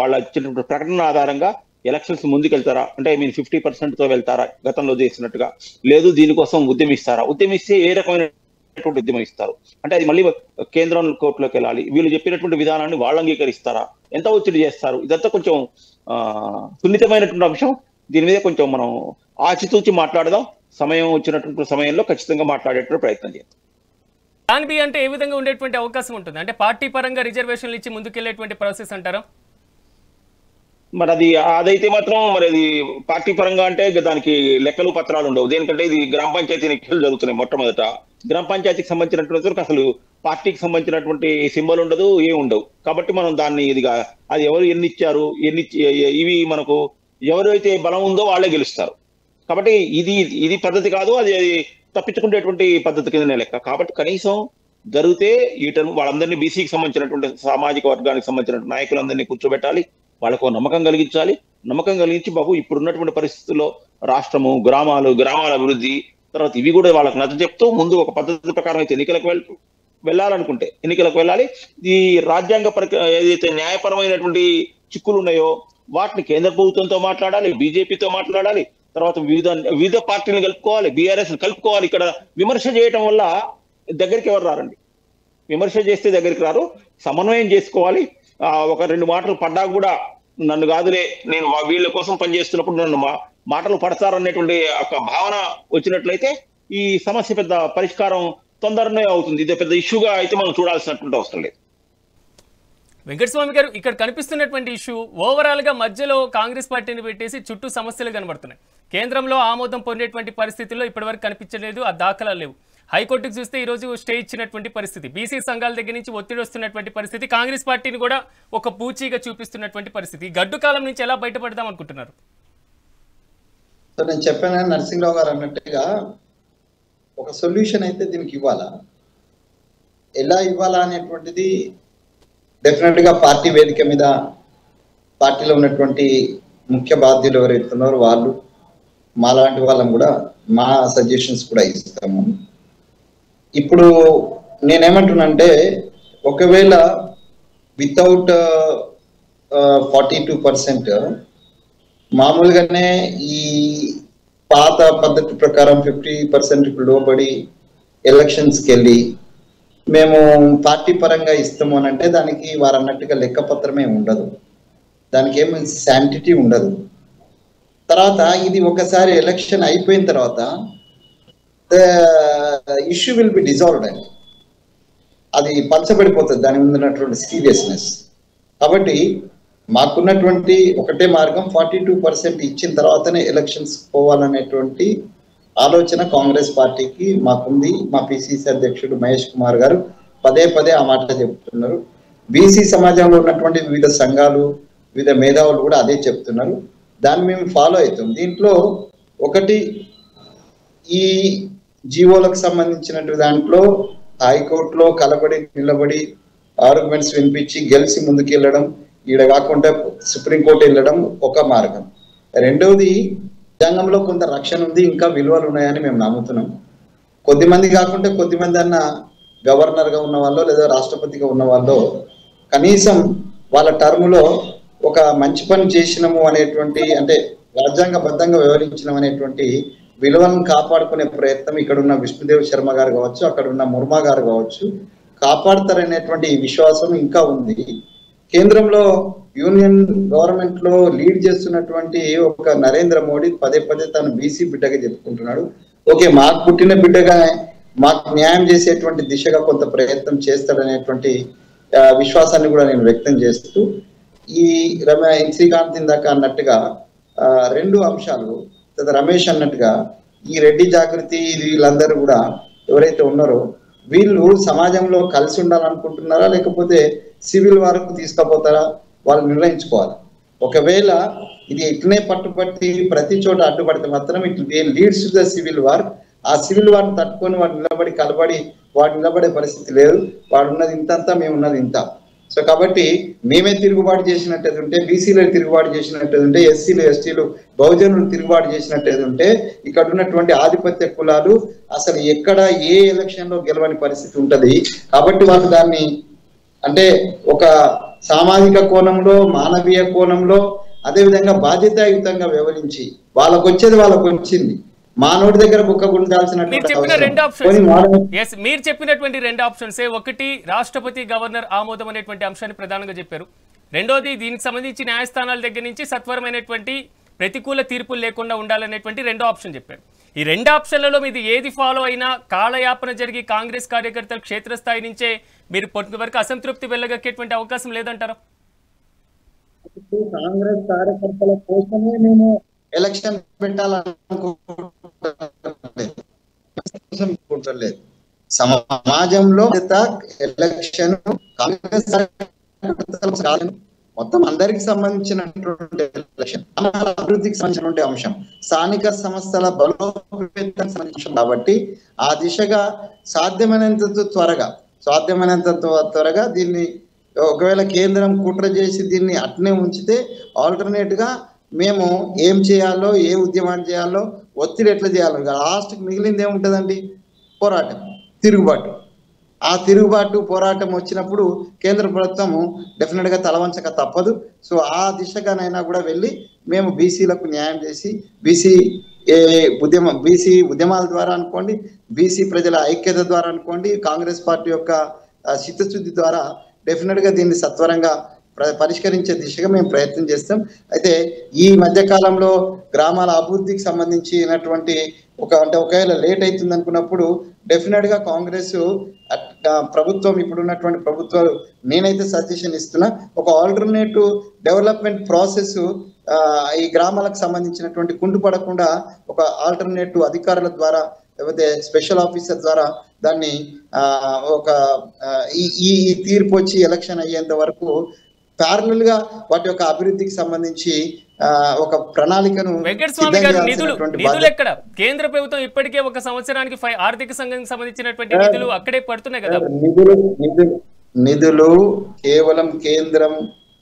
వాళ్ళ ఇచ్చినటువంటి ప్రకటన ఆధారంగా ఎలక్షన్స్ ముందుకెళ్తారా అంటే 50%తో వెళ్తారా గతంలో చేసినట్టుగా, లేదు దీనికోసం ఉద్యమిస్తారా, ఉద్యమిస్తే ఏ రకమైనటువంటి ఉద్యమం ఇస్తారు అంటే అది మళ్ళీ కేంద్రం కోర్టులోకి వెళ్ళాలి, వీళ్ళు చెప్పినటువంటి విధానాన్ని వాళ్ళు అంగీకరిస్తారా, ఎంత ఒత్తిడి చేస్తారు, ఇదంతా కొంచెం సున్నితమైనటువంటి అంశం. దీని మీద కొంచెం మనం ఆచితూచి మాట్లాడదాం. సమయం వచ్చినటువంటి సమయంలో ఖచ్చితంగా మాట్లాడేటువంటి ప్రయత్నం చేద్దాం. ప్లాన్ బి అంటే ఏ విధంగా ఉండేటువంటి అవకాశం ఉంటుంది అంటే పార్టీ పరంగా రిజర్వేషన్లు ఇచ్చి ముందుకెళ్లేటువంటి ప్రాసెస్ అంటారా? మరి అదైతే మాత్రం మరి అది పార్టీ పరంగా అంటే దానికి లెక్కలు పత్రాలు ఉండవు. దేనికంటే ఇది గ్రామ పంచాయతీ ఎన్నికలు జరుగుతున్నాయి. మొట్టమొదట గ్రామ పంచాయతీకి సంబంధించినటువంటి అసలు పార్టీకి సంబంధించినటువంటి సింబల్ ఉండదు, ఏం ఉండవు. కాబట్టి మనం దాన్ని అది ఎవరు ఎన్ని ఇచ్చారు, ఇవి మనకు ఎవరైతే బలం ఉందో వాళ్ళే గెలుస్తారు. కాబట్టి ఇది పద్ధతి కాదు, అది తప్పించుకునేటువంటి పద్ధతి కిందనే లెక్క. కాబట్టి కనీసం జరిగితే వాళ్ళందరినీ బీసీకి సంబంధించినటువంటి సామాజిక వర్గానికి సంబంధించిన నాయకులందరినీ కూర్చోబెట్టాలి. వాళ్ళకు నమ్మకం కలిగించాలి. నమ్మకం కలిగించి బాబు ఇప్పుడు ఉన్నటువంటి పరిస్థితుల్లో రాష్ట్రము, గ్రామాల అభివృద్ధి, తర్వాత ఇవి కూడా వాళ్ళకి నచ్చ చెప్తూ ముందు ఒక పద్ధతి ప్రకారం అయితే ఎన్నికలకు వెళ్ళాలనుకుంటే ఎన్నికలకు వెళ్ళాలి. ఈ రాజ్యాంగ ఏదైతే న్యాయపరమైనటువంటి చిక్కులు ఉన్నాయో వాటిని కేంద్ర ప్రభుత్వంతో మాట్లాడాలి, బీజేపీతో మాట్లాడాలి, తర్వాత వివిధ పార్టీలను కలుపుకోవాలి, బీఆర్ఎస్ కలుపుకోవాలి. ఇక్కడ విమర్శ చేయటం వల్ల దగ్గరికి ఎవరు రారండి. విమర్శ చేస్తే దగ్గరికి రారు. సమన్వయం చేసుకోవాలి. ఒక 2 మాటలు పడ్డా కూడా నన్ను కాదులే, నేను వీళ్ళ కోసం పనిచేస్తున్నప్పుడు నన్ను మాటలు పడతారనేటువంటి ఒక భావన వచ్చినట్లయితే ఈ సమస్య పెద్ద పరిష్కారం తొందరనే అవుతుంది. ఇది పెద్ద ఇష్యూగా అయితే మనం చూడాల్సినటువంటి అవసరం లేదు. వెంకటస్వామి గారు, ఇక్కడ కనిపిస్తున్నటువంటి ఇష్యూ ఓవరాల్ గా మధ్యలో కాంగ్రెస్ పార్టీని పెట్టేసి చుట్టూ సమస్యలు కనబడుతున్నాయి. కేంద్రంలో ఆమోదం పొందేటువంటి పరిస్థితుల్లో ఇప్పటివరకు కనిపించలేదు, ఆ దాఖలాలు లేవు. హైకోర్టుకు చూస్తే ఈ రోజు స్టే ఇచ్చినటువంటి పరిస్థితి, బీసీ సంఘాల దగ్గర నుంచి ఒత్తిడి వస్తున్నటువంటి పరిస్థితి, కాంగ్రెస్ పార్టీని కూడా ఒక పూచీగా చూపిస్తున్నటువంటి పరిస్థితి. ఈ గడ్డు కాలం నుంచి ఎలా బయటపడదాం అనుకుంటున్నారు? నేను చెప్పాను నరసింహరావు గారు అన్నట్టుగా ఒక సొల్యూషన్ అయితే దీనికి ఇవ్వాలా, ఎలా ఇవ్వాలా అనేటువంటిది డెఫినెట్ గా పార్టీ వేదిక మీద పార్టీలో ఉన్నటువంటి ముఖ్య బాధ్యులు ఎవరైతే ఉన్నారో వాళ్ళు, మాలాంటి వాళ్ళం కూడా మా సజెషన్స్ కూడా ఇస్తాము. ఇప్పుడు నేనేమంటున్నానంటే ఒకవేళ వితౌట్ 42% మామూలుగానే ఈ పాత పద్ధతి ప్రకారం 50% లోబడి ఎలక్షన్స్కి వెళ్ళి మేము పార్టీ పరంగా ఇస్తాము అని అంటే దానికి వారు అన్నట్టుగా లెక్కపత్రమే ఉండదు, దానికి ఏమి శాంటిటీ ఉండదు. తర్వాత ఇది ఒకసారి ఎలక్షన్ అయిపోయిన తర్వాత the issue will be dissolved అండి, అది పలచబడిపోతుంది దాని ముందు ఉన్నటువంటి సీరియస్నెస్. కాబట్టి మాకున్నటువంటి ఒకటే మార్గం 42% ఇచ్చిన తర్వాతనే ఎలక్షన్స్ పోవాలనేటువంటి ఆలోచన కాంగ్రెస్ పార్టీకి మాకుంది. మా పిసిసి అధ్యక్షుడు మహేష్ కుమార్ గారు పదే ఆ మాట చెప్తున్నారు. బీసీ సమాజంలో ఉన్నటువంటి వివిధ సంఘాలు, వివిధ మేధావులు కూడా అదే చెప్తున్నారు. దాన్ని మేము ఫాలో అవుతాం. దీంట్లో ఒకటి ఈ జీవోలకు సంబంధించినటువంటి దాంట్లో హైకోర్టులో కలబడి నిలబడి ఆర్గ్యుమెంట్స్ వినిపించి గెలిచి ముందుకు వెళ్ళడం, ఈడ కాకుండా సుప్రీంకోర్టు వెళ్ళడం ఒక మార్గం. రెండవది రాజ్యాంగంలో కొంత రక్షణ ఉంది, ఇంకా విలువలు ఉన్నాయని మేము నమ్ముతున్నాం. కొద్దిమంది కాకుండా కొద్దిమంది అన్న గవర్నర్గా ఉన్న వాళ్ళు లేదా రాష్ట్రపతిగా ఉన్న వాళ్ళు కనీసం వాళ్ళ టర్ములో ఒక మంచి పని చేసినాము అనేటువంటి, అంటే రాజ్యాంగబద్ధంగా వ్యవహరించినాం అనేటువంటి విలువలను కాపాడుకునే ప్రయత్నం ఇక్కడ ఉన్న విష్ణుదేవ్ శర్మ గారు కావచ్చు, అక్కడ ఉన్న ముర్మా గారు కావచ్చు కాపాడతారనేటువంటి విశ్వాసం ఇంకా ఉంది. కేంద్రంలో యూనియన్ గవర్నమెంట్ లో లీడ్ చేస్తున్నటువంటి ఒక నరేంద్ర మోడీ పదే తను బీసీ బిడ్డగా చెప్పుకుంటున్నాడు. ఓకే, మాకు పుట్టిన బిడ్డగా మాకు న్యాయం చేసేటువంటి దిశగా కొంత ప్రయత్నం చేస్తాడనేటువంటి విశ్వాసాన్ని కూడా నేను వ్యక్తం చేస్తూ ఈ శ్రీకాంత్ ఇందాక అన్నట్టుగా 2 అంశాలు, రమేష్ అన్నట్టుగా ఈ రెడ్డి జాగృతి వీళ్ళందరూ కూడా ఎవరైతే ఉన్నారో వీళ్ళు సమాజంలో కలిసి ఉండాలనుకుంటున్నారా లేకపోతే సివిల్ వరకు తీసుకుపోతారా వాళ్ళు నిర్ణయించుకోవాలి. ఒకవేళ ఇది ఇట్లనే పట్టుబట్టి ప్రతి చోట అడ్డుపడితే మాత్రం it leads to the civil war. ఆ సివిల్ వార్ని తట్టుకొని వాడు నిలబడి కలబడి వాడు నిలబడే పరిస్థితి లేదు. వాడు ఉన్నది ఇంతంతా, మేము ఉన్నది ఇంత. సో కాబట్టి మేమే తిరుగుబాటు చేసినట్టు ఉంటే, బీసీలు తిరుగుబాటు చేసినట్టు ఉంటే, ఎస్సీలు ఎస్టీలు బహుజనులు తిరుగుబాటు చేసినట్టు ఉంటే ఇక్కడ ఉన్నటువంటి ఆధిపత్య కులాలు అసలు ఎక్కడ ఏ ఎలక్షన్ లో గెలవని పరిస్థితి ఉంటది. కాబట్టి వాళ్ళు దాన్ని అంటే ఒక సామాజిక కోణంలో, మానవీయ కోణంలో, అదేవిధంగా బాధ్యతాయుతంగా వ్యవహరించి వాళ్ళకు వచ్చేది వాళ్ళకు వచ్చింది. మా నోటి దగ్గర బుక్క గుండాల్సినటువంటి మీరు చెప్పినటువంటి 2 ఆప్షన్స్, ఒకటి రాష్ట్రపతి గవర్నర్ ఆమోదం అనేటువంటి అంశాన్ని ప్రధానంగా చెప్పారు. రెండోది దీనికి సంబంధించి న్యాయస్థానాల దగ్గర నుంచి సత్వరమైనటువంటి ప్రతికూల తీర్పులు లేకుండా ఉండాలనేటువంటి 2వ ఆప్షన్ చెప్పారు. ఈ 2 ఆప్షన్లలో మీది ఏది ఫాలో అయినా కాలయాపన జరిగి కాంగ్రెస్ కార్యకర్తలు క్షేత్రస్థాయి నుంచే మీరు కొంతవరకు అసంతృప్తి వెళ్ళగక్కేటువంటి అవకాశం లేదంటారా? కాంగ్రెస్ కార్యకర్తల కోసమే మేము ఎలక్షన్ పెట్టాలనుకుంటలేదు. సమాజంలో ఎలక్షన్ కాంగ్రెస్ మొత్తం అందరికి సంబంధించినటువంటి ఎలక్షన్, అభివృద్ధికి సంబంధించినటువంటి అంశం, స్థానిక సంస్థల బలోపేతానికి సంబంధించిన కాబట్టి ఆ దిశగా సాధ్యమైనంత త్వరగా దీన్ని ఒకవేళ కేంద్రం కుట్ర చేసి దీన్ని అట్నే ఉంచితే ఆల్టర్నేట్గా మేము ఏం చేయాలో, ఏ ఉద్యమాలు చేయాలో, ఒత్తిడి ఎట్లా చేయాలో, లాస్ట్కి మిగిలింది ఏముంటుందండి? పోరాటం, తిరుగుబాటు. ఆ తిరుగుబాటు పోరాటం వచ్చినప్పుడు కేంద్ర ప్రభుత్వము డెఫినెట్గా తలవంచక తప్పదు. సో ఆ దిశగానైనా కూడా వెళ్ళి మేము బీసీలకు న్యాయం చేసి బీసీ ఉద్యమాల ద్వారా అనుకోండి, బీసీ ప్రజల ఐక్యత ద్వారా అనుకోండి, కాంగ్రెస్ పార్టీ యొక్క చిత్తశుద్ధి ద్వారా డెఫినెట్గా దీన్ని సత్వరంగా పరిష్కరించే దిశగా మేము ప్రయత్నం చేస్తాం. అయితే ఈ మధ్య కాలంలో గ్రామాల అభివృద్ధికి సంబంధించినటువంటి ఒకవేళ లేట్ అవుతుంది అనుకున్నప్పుడు డెఫినెట్గా కాంగ్రెస్ ప్రభుత్వం, ఇప్పుడున్నటువంటి ప్రభుత్వాలు, నేనైతే సజెషన్ ఇస్తున్నా, ఒక ఆల్టర్నేటివ్ డెవలప్మెంట్ ప్రాసెస్ ఈ గ్రామాలకు సంబంధించినటువంటి కుంటుపడకుండా ఒక ఆల్టర్నేటివ్ అధికారుల ద్వారా లేకపోతే స్పెషల్ ఆఫీసర్ ద్వారా దాన్ని ఒక ఈ తీర్పు వచ్చి ఎలక్షన్ అయ్యేంత వరకు ప్యారలల్ గా వాటి యొక్క అభివృద్ధికి సంబంధించి ఒక ప్రణాళికను వెంకటస్వామి గారు, నిధులు ఎక్కడ? కేంద్ర ప్రభుత్వం ఇప్పటికే ఒక సంవత్సరానికి ఆర్థిక సంఘానికి సంబంధించినటువంటి నిధులు అక్కడే పడుతున్నాయి కదా. నిధులు కేవలం కేంద్రం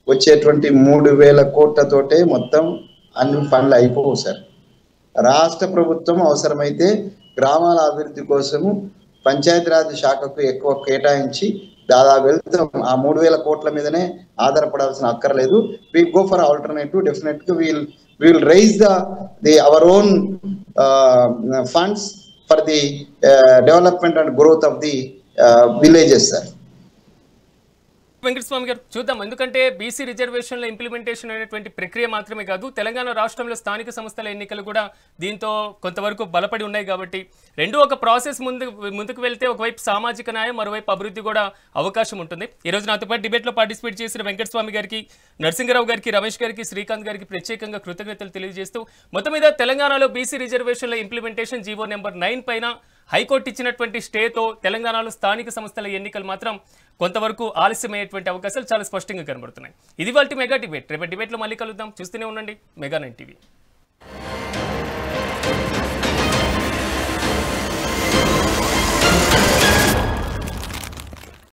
వచ్చేటువంటి 3,000 కోట్లతోటే మొత్తం అన్ని పనులు అయిపోవు సార్. రాష్ట్ర ప్రభుత్వం అవసరమైతే గ్రామాల అభివృద్ధి కోసము పంచాయతీరాజ్ శాఖకు ఎక్కువ కేటాయించి దాదాపు వెళ్తాం. ఆ 3,000 కోట్ల మీదనే ఆధారపడాల్సిన అక్కర్లేదు. We go for alternative. డెఫినెట్గా will raise our own funds for the development and growth of the villages sir. Venkataswamy గారు, చూద్దాం. ఎందుకంటే బీసీ రిజర్వేషన్ల ఇంప్లిమెంటేషన్ అనేటువంటి ప్రక్రియ మాత్రమే కాదు, తెలంగాణ రాష్ట్రంలో స్థానిక సంస్థల ఎన్నికలు కూడా దీంతో కొంతవరకు బలపడి ఉన్నాయి కాబట్టి రెండు ఒక ప్రాసెస్ ముందుకు వెళ్తే ఒకవైపు సామాజిక న్యాయం, మరోవైపు అభివృద్ధి కూడా అవకాశం ఉంటుంది. ఈ రోజు నాతో పాటు డిబేట్లో పార్టిసిపేట్ చేసిన వెంకటస్వామి గారికి, నరసింగరావు గారికి, రమేష్ గారికి, శ్రీకాంత్ గారికి ప్రత్యేకంగా కృతజ్ఞతలు తెలియజేస్తూ మొత్తం మీద తెలంగాణలో బీసీ రిజర్వేషన్ల ఇంప్లిమెంటేషన్ జీవో నెంబర్ 9 పైన హైకోర్టు ఇచ్చినటువంటి స్టేతో తెలంగాణలో స్థానిక సంస్థల ఎన్నికలు మాత్రం కొంతవరకు ఆలస్యమయ్యేటువంటి అవకాశాలు చాలా స్పష్టంగా కనబడుతున్నాయి. ఇది వాటి మెగా డిబేట్. రేపటి డిబేట్లో మళ్ళీ కలుద్దాం. చూస్తూనే ఉండండి మెగా 9 టీవీ.